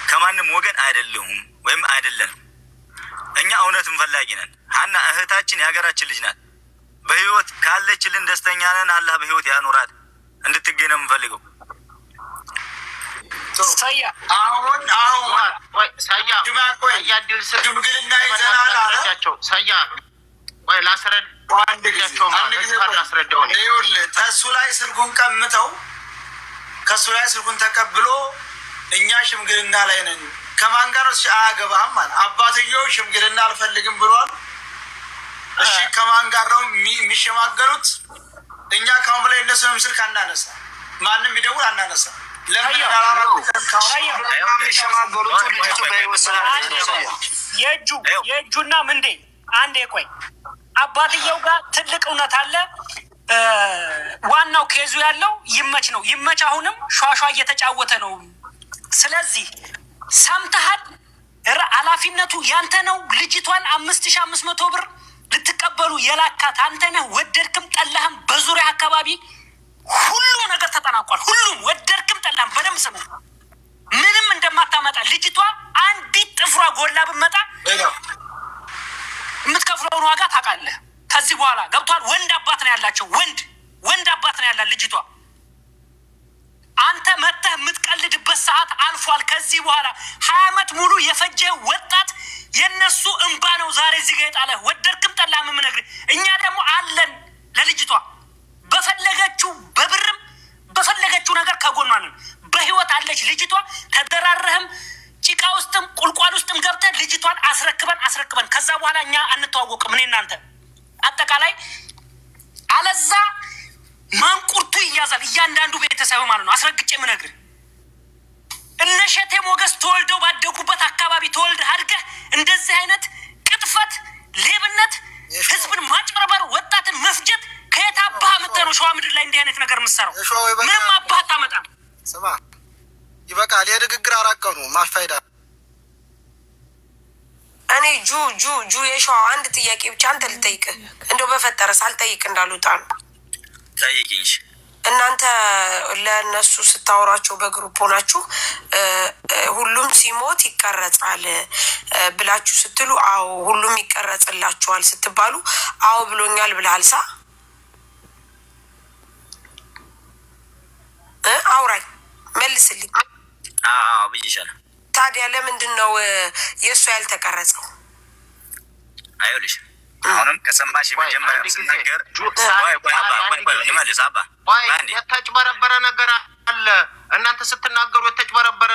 ከማንም ወገን አይደለሁም ወይም አይደለንም። እኛ እውነትን ፈላጊ ነን። ሀና እህታችን የሀገራችን ልጅ ናት። በህይወት ካለችልን ደስተኛ ነን። አላህ በህይወት ያኑራት። እንድትገኝ ነው የምንፈልገው። ከሱ ላይ ስልኩን ቀምተው ከሱ ላይ ስልኩን ተቀብሎ እኛ ሽምግልና ላይ ነን። ከማን ጋር ነው? አያገባህም ማለት አባትየው ሽምግልና አልፈልግም ብሏል። እሺ ከማን ጋር ነው የሚሸማገሉት? እኛ ካሁን በላይ እነሱንም ስልክ አናነሳ፣ ማንም ቢደውል አናነሳ። የእጁና ምንዴ አንዴ ቆይ፣ አባትየው ጋር ትልቅ እውነት አለ። ዋናው ኬዙ ያለው ይመች ነው። ይመች አሁንም ሿሿ እየተጫወተ ነው። ስለዚህ ሰምተሃል፣ ኃላፊነቱ ያንተ ነው። ልጅቷን 5500 ብር ልትቀበሉ የላካት አንተ ነህ። ወደድክም ጠላህም በዙሪያ አካባቢ ሁሉም ነገር ተጠናቋል። ሁሉም ወደድክም ጠላህም በደንብ ስሙ። ምንም እንደማታመጣ ልጅቷ አንዲት ጥፍሯ ጎላ ብመጣ የምትከፍለውን ዋጋ ታውቃለህ። ከዚህ በኋላ ገብቷል። ወንድ አባት ነው ያላቸው። ወንድ አባት ነው ያላት ልጅቷ። አንተ መተህ የምትቀልድበት ሰዓት አልፏል። ከዚህ በኋላ 20 ዓመት ሙሉ የፈጀ ወጣት የነሱ እንባ ነው ዛሬ እዚህ ጋር የጣለህ። ወደድክም ጠላህም የምነግርህ እኛ ደግሞ አለን ለልጅቷ። በፈለገችው በብርም በፈለገችው ነገር ከጎኗ ነን። በህይወት አለች ልጅቷ። ተደራረህም ጭቃ ውስጥም ቁልቋል ውስጥም ገብተህ ልጅቷን አስረክበን ከዛ በኋላ እኛ አንተዋወቅም። እኔ እናንተ አጠቃላይ አለዛ ማንቁርቱ ይያዛል እያንዳንዱ ቤተሰብ ማለት ነው። አስረግጬ የምነግርህ እነ እሸቴ ሞገስ ተወልደው ባደጉበት አካባቢ ተወልደህ አድገህ እንደዚህ አይነት ቅጥፈት፣ ሌብነት፣ ህዝብን ማጭበርበር፣ ወጣትን መፍጀት ከየት አባህ መጥተህ ነው ሸዋ ምድር ላይ እንዲህ አይነት ነገር የምትሰራው? ምንም አባህ አታመጣም። ስማ ይበቃል። የንግግር አራቀኑ ማፋይዳ እኔ ጁ የሸዋ አንድ ጥያቄ ብቻ አንተ ልጠይቅህ፣ እንደው በፈጠረ ሳልጠይቅ እንዳልወጣ ነው። ጠይቅኝ። እናንተ ለእነሱ ስታወራቸው በግሩፕ ሆናችሁ ሁሉም ሲሞት ይቀረጻል ብላችሁ ስትሉ አዎ ሁሉም ይቀረጽላችኋል ስትባሉ አዎ ብሎኛል ብለሃል። አውራኝ መልስልኝ። ብዬሻለሁ። ታዲያ ለምንድን ነው የእሱ ያልተቀረጸው? አይውልሽ አሁንም ከሰማሽ መጀመሪያ ስናገር ልመልስ። አባ የተጭበረበረ ነገር አለ አለ። እናንተ ስትናገሩ የተጭበረበረ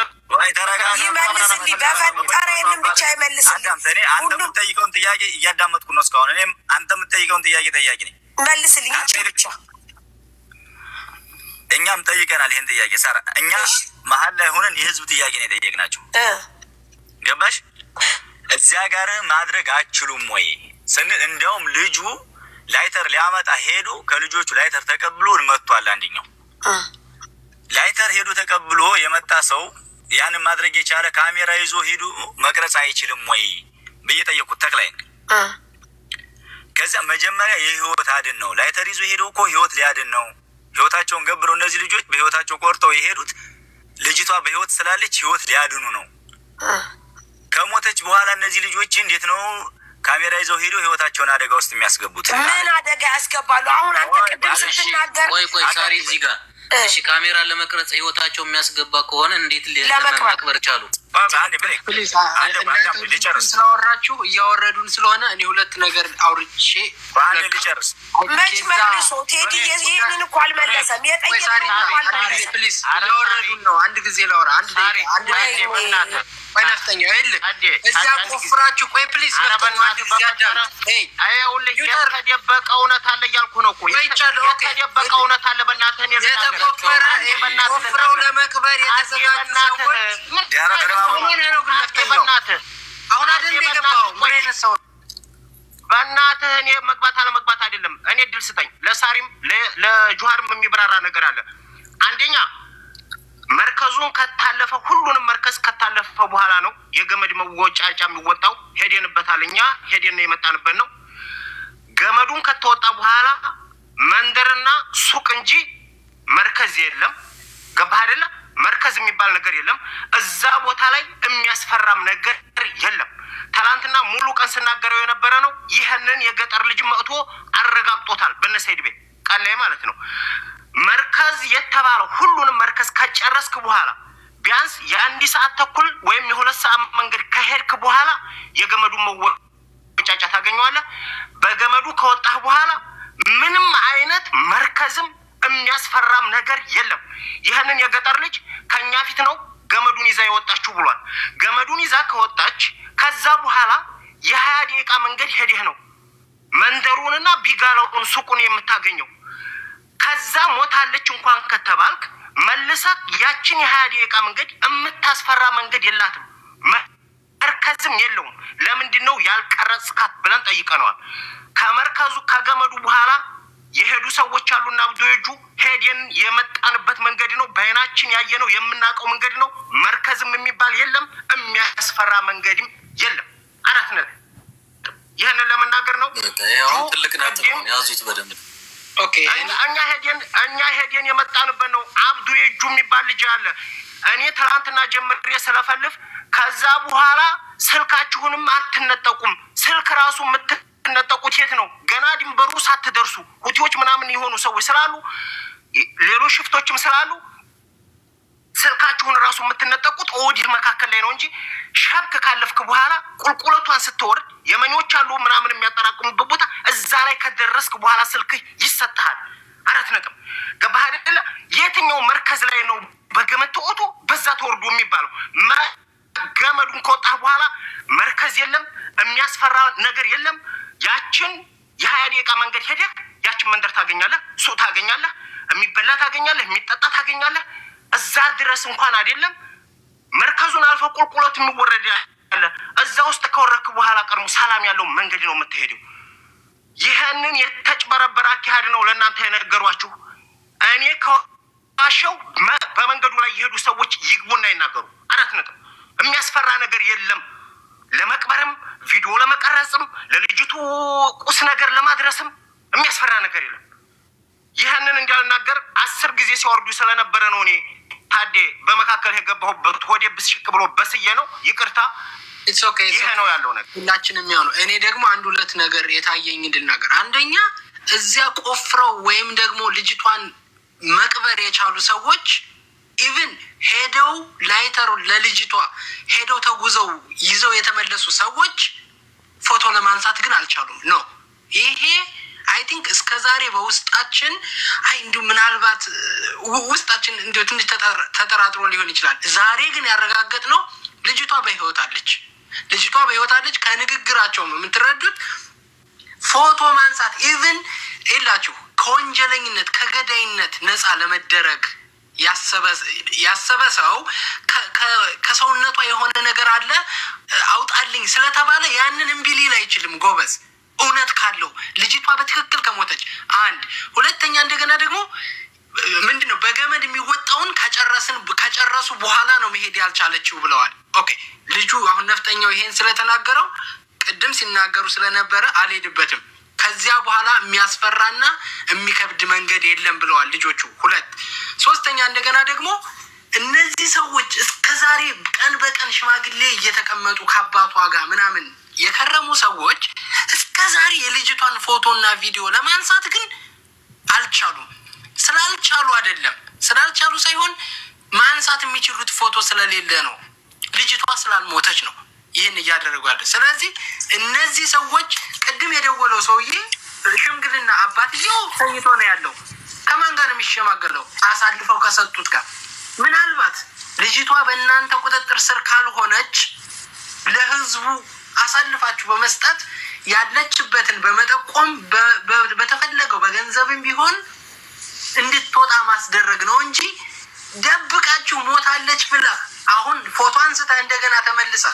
ይመልስልኝ። በፈጠረ ይህንን ብቻ ይመልስልኝ። አንተ የምትጠይቀውን ጥያቄ እያዳመጥኩ ነው እስካሁን። እኔም አንተ የምትጠይቀውን ጥያቄ ጠያቂ ነኝ። መልስልኝ ብቻ። እኛም ጠይቀናል ይህን ጥያቄ ሳራ። እኛ መሀል ላይ ሆነን የህዝብ ጥያቄ ነው የጠየቅናቸው። ገባሽ? እዚያ ጋር ማድረግ አችሉም ወይ ስንል እንዲያውም ልጁ ላይተር ሊያመጣ ሄዶ ከልጆቹ ላይተር ተቀብሎ መጥቷል። አንደኛው ላይተር ሄዶ ተቀብሎ የመጣ ሰው ያንን ማድረግ የቻለ ካሜራ ይዞ ሄዶ መቅረጽ አይችልም ወይ ብዬ ጠየቁት ተክላይ። ከዚያ መጀመሪያ የህይወት አድን ነው። ላይተር ይዞ ሄዶ እኮ ህይወት ሊያድን ነው። ህይወታቸውን ገብረው እነዚህ ልጆች በህይወታቸው ቆርጠው የሄዱት ልጅቷ በህይወት ስላለች ህይወት ሊያድኑ ነው። ከሞተች በኋላ እነዚህ ልጆች እንዴት ነው ካሜራ ይዘው ሄዶ ህይወታቸውን አደጋ ውስጥ የሚያስገቡት? ምን አደጋ ያስገባሉ? አሁን አንተ ቅድም ስትናገር ቆይ ሳሪ እዚህ ጋር እሺ፣ ካሜራ ለመቅረጽ ህይወታቸው የሚያስገባ ከሆነ እንዴት ለመቅበር ቻሉ? ስላወራችሁ እያወረዱን ስለሆነ እኔ ሁለት ነገር አውርቼ ልጨርስ። መች መልሶ ቴዲ ይህንን እኮ አልመለሰም። እያወረዱን ነው። አንድ ጊዜ ላውራ። አንድ ቆይ ነፍጠኛ የለ እዚያ ቆፍራችሁ ቆይ ፕሊስ ነፍጠኛ አንድ ጊዜ አዳምጥ። የተደበቀ እውነት አለ እያልኩ ነው እኮ የተደበቀ እውነት አለ። በእናትህ ቆፍረው ለመቅበር የተዘጋጁ ሰዎች አሁን አይደል የገባው? ምን አይነት ሰው በእናትህ? እኔ መግባት አለመግባት አይደለም። እኔ እድል ስጠኝ። ለሳሪም ለጁሃርም የሚብራራ ነገር አለ። አንደኛ መርከዙን ከታለፈ ሁሉንም መርከዝ ከታለፈ በኋላ ነው የገመድ መወጫጫ የሚወጣው። ሄደንበታል። እኛ ሄደን የመጣንበት ነው። ገመዱን ከተወጣ በኋላ መንደርና ሱቅ እንጂ መርከዝ የለም። ገባህ አይደለ? መርከዝ የሚባል ነገር የለም። እዛ ቦታ ላይ የሚያስፈራም ነገር የለም። ትላንትና ሙሉ ቀን ስናገረው የነበረ ነው። ይህንን የገጠር ልጅ መጥቶ አረጋግጦታል። በነሰይድ ቤት ቀን ላይ ማለት ነው። መርከዝ የተባለው ሁሉንም መርከዝ ከጨረስክ በኋላ ቢያንስ የአንድ ሰዓት ተኩል ወይም የሁለት ሰዓት መንገድ ከሄድክ በኋላ የገመዱን መወጫጫ ታገኘዋለህ። በገመዱ ከወጣህ በኋላ ምንም አይነት መርከዝም የሚያስፈራም ነገር የለም። ይህንን የገጠር ልጅ ከኛ ፊት ነው ገመዱን ይዛ የወጣችሁ ብሏል። ገመዱን ይዛ ከወጣች ከዛ በኋላ የ20 ደቂቃ መንገድ ሄደህ ነው መንደሩንና ቢጋለውን ሱቁን የምታገኘው። ከዛ ሞታለች እንኳን ከተባልክ መልሰህ ያችን የ20 ደቂቃ መንገድ የምታስፈራ መንገድ የላትም፣ መርከዝም የለውም። ለምንድን ነው ያልቀረጽካት ብለን ጠይቀነዋል። ከመርከዙ ከገመዱ በኋላ የሄዱ ሰዎች አሉና አብዶጁ ሄደን የመጣንበት መንገድ ነው። በአይናችን ያየነው የምናውቀው መንገድ ነው። መርከዝም የሚባል የለም፣ የሚያስፈራ መንገድም የለም። አራት ነገር ይህንን ለመናገር ነው። ትልቅ ነጥብ ነው። ያዙት በደንብ ኦኬ። እኛ ሄደን የመጣንበት ነው። አብዶጁ የሚባል ልጅ አለ። እኔ ትናንትና ጀምሬ ስለፈልፍ ከዛ በኋላ ስልካችሁንም አትነጠቁም። ስልክ ራሱ የምትነጠቁት የት ነው? ገና ድንበሩ ሳትደርሱ ሁቲዎች ምናምን የሆኑ ሰዎች ስላሉ ሌሎች ሽፍቶችም ስላሉ ስልካችሁን ራሱ የምትነጠቁት ወዲህ መካከል ላይ ነው እንጂ ሸብክ ካለፍክ በኋላ ቁልቁለቷን ስትወርድ የመኞች አሉ ምናምን የሚያጠራቅሙበት ቦታ እዛ ላይ ከደረስክ በኋላ ስልክህ ይሰጥሃል። አራት ነጥብ። ገባህ አይደለ? የትኛው መርከዝ ላይ ነው በገመድ ተወጥቶ በዛ ተወርዶ የሚባለው? ገመዱን ከወጣህ በኋላ መርከዝ የለም፣ የሚያስፈራ ነገር የለም። ያችን የ20 ደቂቃ መንገድ ሄደህ ያችን መንደር ታገኛለህ፣ ሱቅ ታገኛለህ፣ የሚበላ ታገኛለህ፣ የሚጠጣ ታገኛለህ። እዛ ድረስ እንኳን አይደለም መርከዙን አልፈ ቁልቁለት የሚወረድ ያለ እዛ ውስጥ ከወረክ በኋላ ቀድሞ ሰላም ያለው መንገድ ነው የምትሄደው። ይህንን የተጭበረበረ አካሄድ ነው ለእናንተ የነገሯችሁ። እኔ ከዋሸው በመንገዱ ላይ የሄዱ ሰዎች ይግቡና ይናገሩ። አራት ነጥብ። የሚያስፈራ ነገር የለም። ለመቅበርም ቪዲዮ ለመቀረጽም ለልጅቱ ቁስ ነገር ለማድረስም የሚያስፈራ ነገር የለም። ይህንን እንዳልናገር 10 ጊዜ ሲወርዱ ስለነበረ ነው እኔ ታዴ በመካከል የገባሁበት ወደ ብስሽቅ ብሎ በስዬ ነው። ይቅርታ። ይሄ ነው ያለው ነገር ሁላችንም የሚሆነው። እኔ ደግሞ አንድ ሁለት ነገር የታየኝ እንድናገር። አንደኛ እዚያ ቆፍረው ወይም ደግሞ ልጅቷን መቅበር የቻሉ ሰዎች ኢቭን ሄደው ላይተሩን ለልጅቷ ሄደው ተጉዘው ይዘው የተመለሱ ሰዎች ፎቶ ለማንሳት ግን አልቻሉም። ነው ይሄ አይ ቲንክ እስከ ዛሬ በውስጣችን እንዲሁ ምናልባት ውስጣችን እንዲሁ ትንሽ ተጠራጥሮ ሊሆን ይችላል። ዛሬ ግን ያረጋገጥነው ልጅቷ በህይወት አለች። ልጅቷ በህይወት አለች። ከንግግራቸውም የምትረዱት ፎቶ ማንሳት ኢቭን የላችሁ ከወንጀለኝነት ከገዳይነት ነፃ ለመደረግ ያሰበ ሰው ከሰውነቷ የሆነ ነገር አለ አውጣልኝ ስለተባለ ያንን እምቢ ሊል አይችልም። ጎበዝ እውነት ካለው ልጅቷ በትክክል ከሞተች አንድ ሁለተኛ እንደገና ደግሞ ምንድነው በገመድ የሚወጣውን ከጨረሱ በኋላ ነው መሄድ ያልቻለችው ብለዋል። ኦኬ ልጁ አሁን ነፍጠኛው ይሄን ስለተናገረው ቅድም ሲናገሩ ስለነበረ አልሄድበትም። ከዚያ በኋላ የሚያስፈራና የሚከብድ መንገድ የለም ብለዋል ልጆቹ። ሁለት ሶስተኛ እንደገና ደግሞ እነዚህ ሰዎች እስከዛሬ ቀን በቀን ሽማግሌ እየተቀመጡ ከአባቷ ጋር ምናምን የከረሙ ሰዎች እስከዛሬ የልጅቷን ፎቶና ቪዲዮ ለማንሳት ግን አልቻሉም። ስላልቻሉ አይደለም፣ ስላልቻሉ ሳይሆን ማንሳት የሚችሉት ፎቶ ስለሌለ ነው። ልጅቷ ስላልሞተች ነው ይህን እያደረጉ ያለ። ስለዚህ እነዚህ ሰዎች ቅድም የደወለው ሰውዬ ሽምግልና አባትየው ተኝቶ ነው ያለው። ከማን ጋር ነው የሚሸማገለው? አሳልፈው ከሰጡት ጋር። ምናልባት ልጅቷ በእናንተ ቁጥጥር ስር ካልሆነች ለህዝቡ አሳልፋችሁ በመስጠት ያለችበትን በመጠቆም በተፈለገው በገንዘብም ቢሆን እንድትወጣ ማስደረግ ነው እንጂ ደብቃችሁ ሞታለች ብለህ አሁን ፎቶ አንስታ እንደገና ተመልሳ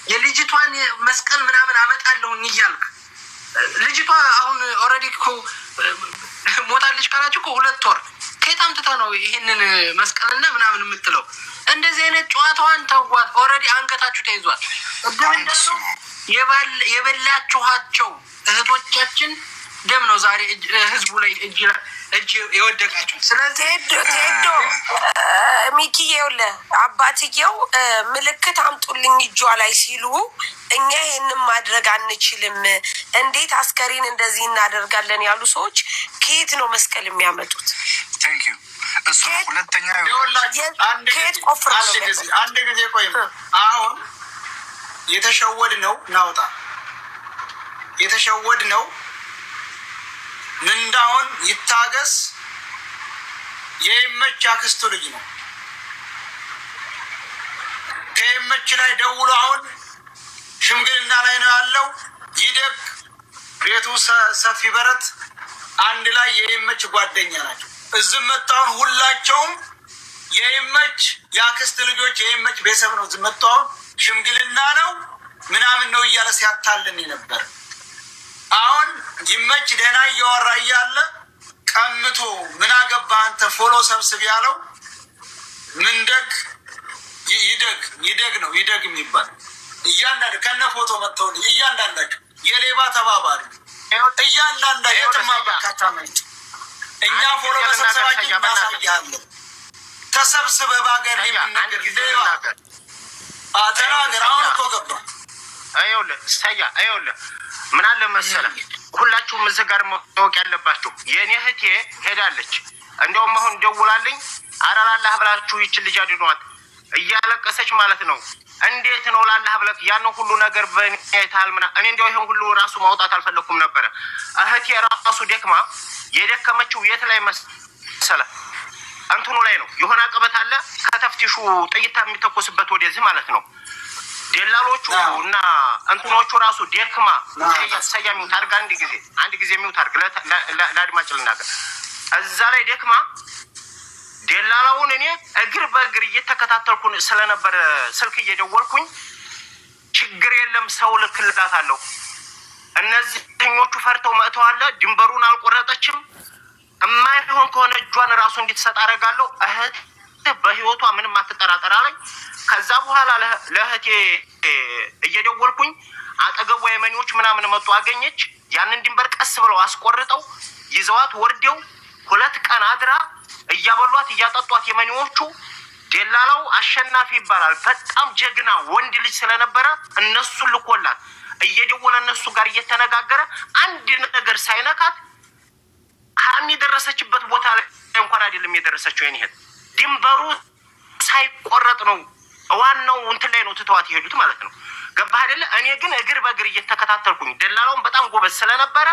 የልጅቷን መስቀል ምናምን አመጣለሁኝ እያልክ ልጅቷ አሁን ኦልሬዲ እኮ ሞታለች ካላችሁ እኮ 2 ወር ከየት አምጥተህ ነው ይሄንን መስቀልና ምናምን የምትለው? እንደዚህ አይነት ጨዋታዋን ተዋት። ኦልሬዲ አንገታችሁ ተይዟል። የበላችኋቸው እህቶቻችን ደም ነው ዛሬ ህዝቡ ላይ እጅ የወደቃቸው። ስለዚህ ቴዶ ሚኪዬ ይኸውልህ አባትየው ምልክት አምጡልኝ እጇ ላይ ሲሉ እኛ ይሄንን ማድረግ አንችልም፣ እንዴት አስከሬን እንደዚህ እናደርጋለን ያሉ ሰዎች ከየት ነው መስቀል የሚያመጡት? ቴንክ ዩ እሱ ሁለተኛ ከየት ቆፍረው ነው? አንድ ጊዜ ቆይ አሁን የተሸወድ ነው ናውጣ የተሸወድ ነው ምንዳውን ይታገስ የይመች አክስቱ ልጅ ነው። ከይመች ላይ ደውሎ አሁን ሽምግልና ላይ ነው ያለው። ይደግ ቤቱ ሰፊ በረት አንድ ላይ የይመች ጓደኛ ናቸው። እዝም መጣውን ሁላቸውም የይመች የአክስት ልጆች የይመች ቤተሰብ ነው። እዝም መጣውን ሽምግልና ነው ምናምን ነው እያለ ሲያታልን ነበር። አሁን ይመች ደህና እያወራ እያለ ቀምቶ ምን አገባህ አንተ ፎሎ ሰብስብ ያለው ምንደግ ይደግ ነው። ይደግ የሚባል እያንዳንድ ከነ ፎቶ መጥተው እያንዳንዳቸው የሌባ ተባባሪ እያንዳንዳቸው የትማበካታ መንጭ እኛ ፎሎ በሰብሰባችን እናሳያለን። ተሰብስበ በሀገር የምንነገር ሌባ ተናገር። አሁን እኮ ገባ ይኸውልህ ምን አለ መሰለህ፣ ሁላችሁም እዚህ ጋር ማወቅ ያለባችሁ የእኔ እህቴ ሄዳለች። እንደውም አሁን ደውላልኝ አራላህ ብላችሁ ይችል ልጅ አድኗት እያለቀሰች ማለት ነው። እንዴት ነው ላላህ ብለህ ያን ሁሉ ነገር በእኔ ታልምና እኔ እንደው ይሄን ሁሉ ራሱ ማውጣት አልፈለኩም ነበር። እህቴ ራሱ ደክማ የደከመችው የት ላይ መሰለህ? እንትኑ ላይ ነው። የሆነ አቀበት አለ ከተፍቲሹ ጥይት የሚተኮስበት ወደዚህ ማለት ነው። ደላሎቹ እና እንትኖቹ ራሱ ደክማ ሰያሚው ታርጋ አንድ ጊዜ የሚው ታርግ ለአድማጭ ልናገር እዛ ላይ ደክማ ደላላውን እኔ እግር በእግር እየተከታተልኩ ስለነበረ ስልክ እየደወልኩኝ ችግር የለም ሰው ልክልላታለሁ። እነዚህኞቹ ፈርተው መጥተዋል። ድንበሩን አልቆረጠችም። የማይሆን ከሆነ እጇን ራሱ እንድትሰጥ አደርጋለሁ። እህት በህይወቷ ምንም አትጠራጠር አለኝ። ከዛ በኋላ ለእህቴ እየደወልኩኝ አጠገቧ የመኒዎች ምናምን መጡ። አገኘች። ያንን ድንበር ቀስ ብለው አስቆርጠው ይዘዋት ወርደው 2 ቀን አድራ እያበሏት እያጠጧት የመኒዎቹ ደላላው አሸናፊ ይባላል። በጣም ጀግና ወንድ ልጅ ስለነበረ እነሱን ልኮላት እየደወለ እነሱ ጋር እየተነጋገረ አንድ ነገር ሳይነካት ሀሚ የደረሰችበት ቦታ ላይ እንኳን አይደለም የደረሰችው። የኔ እህት ድንበሩ ሳይቆረጥ ነው ዋናው እንትን ላይ ነው ትተዋት ይሄዱት ማለት ነው። ገባህ አይደለ? እኔ ግን እግር በእግር እየተከታተልኩኝ ደላላውን በጣም ጎበዝ ስለነበረ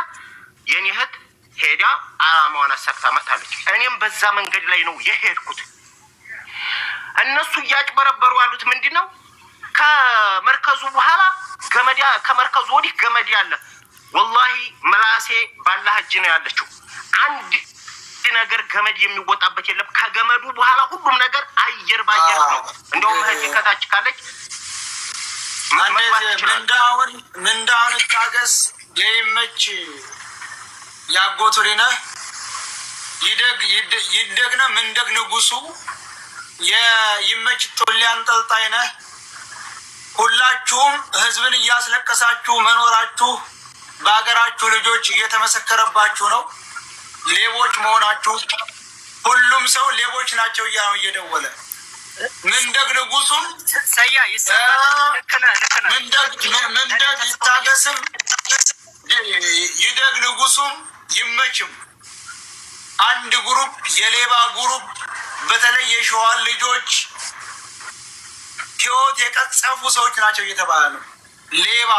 የኔ እህት ሄዳ አላማዋን አሳክታ መጣለች። እኔም በዛ መንገድ ላይ ነው የሄድኩት። እነሱ እያጭበረበሩ ያሉት ምንድን ነው? ከመርከዙ በኋላ ከመርከዙ ወዲህ ገመድ ያለ። ወላሂ ምላሴ ባላህ እጅ ነው ያለችው። አንድ ነገር ገመድ የሚወጣበት የለም። ከገመዱ በኋላ ሁሉም ነገር አየር ባየር ነው። እንደውም እህቴ ከታች ካለች ምንዳውን ታገስ የይመች ያጎቱ ነህ ይደግነ ምንደግ ንጉሱ የይመች ቶሌ አንጠልጣይ ነህ። ሁላችሁም ህዝብን እያስለቀሳችሁ መኖራችሁ በሀገራችሁ ልጆች እየተመሰከረባችሁ ነው። ሌቦች መሆናችሁ ሁሉም ሰው ሌቦች ናቸው እያለው እየደወለ ምንደግ ንጉሱም ምንደግ ይታገስም ይደግ ንጉሱም ይመችም። አንድ ግሩፕ የሌባ ግሩፕ በተለይ የሸዋን ልጆች ህይወት የቀጸፉ ሰዎች ናቸው እየተባለ ነው። ሌባ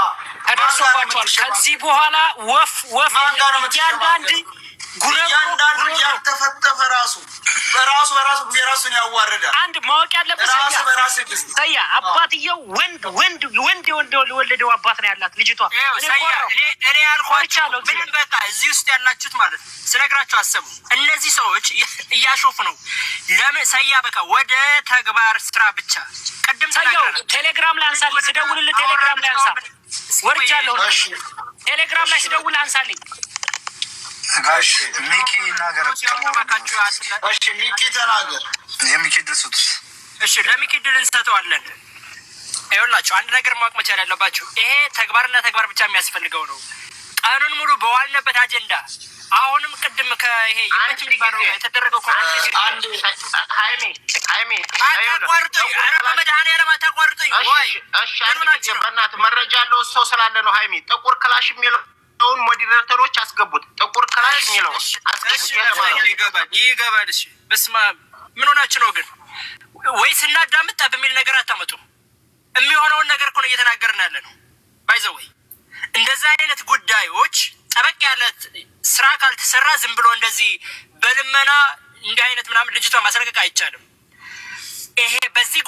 ተደርሶባቸዋል። ከዚህ በኋላ ወፍ እያንዳንዱ ያልተፈጠፈ ራሱ በራሱ የራሱን ያዋርዳል። አንድ ማወቅ ያለበት ሰያ አባትየው ወንድ የወለደው አባት ነው ያላት ልጅቷ። እኔ ያልኳቸው ምንም በቃ እዚህ ውስጥ ያላችሁት ማለት ነው ስነግራችሁ አሰቡ። እነዚህ ሰዎች እያሾፉ ነው። ለምን ሰያ በቃ ወደ ተግባር ስራ ብቻ። ቅድም ሰያው ቴሌግራም ላይ አንሳልኝ፣ ስደውልልህ ቴሌግራም ላይ አንሳ። ወርጃለሁ። ቴሌግራም ላይ ስደውል አንሳልኝ። ጋሽ ሚኪ ናገር ሚኪ ተናገር። የሚኪ ድርሱት። እሺ ለሚኪ ድል እንሰጠዋለን። ይኸውላችሁ አንድ ነገር ማወቅ መቻል ያለባችሁ ይሄ ተግባርና ተግባር ብቻ የሚያስፈልገው ነው። ቀኑን ሙሉ በዋልንበት አጀንዳ አሁንም ቅድም ከይሄ ይመች ሊባለው የተደረገው አታቋርጡኝ። ኧረ በመድኃኒዓለም አታቋርጡኝ። ወይ በእናትህ መረጃ ያለው ሰው ስላለ ነው። ሀይሚ ጥቁር ክላሽ የሚለው ሞዴሬተሮች አስገቡት። ጥቁር ክላሽ የሚለው ይገባል። እሺ በስመ አብ ምን ሆናችሁ ነው ግን? ወይ ስናዳምጥ በሚል ነገር አታመጡ። የሚሆነውን ነገር እኮ ነው እየተናገርን ያለ ነው። ባይዘው ወይ እንደዛ አይነት ጉዳዮች ጠበቅ ያለ ስራ ካልተሰራ ዝም ብሎ እንደዚህ በልመና እንዲህ አይነት ምናምን ልጅቷ ማስለቀቅ አይቻልም። ይሄ በዚህ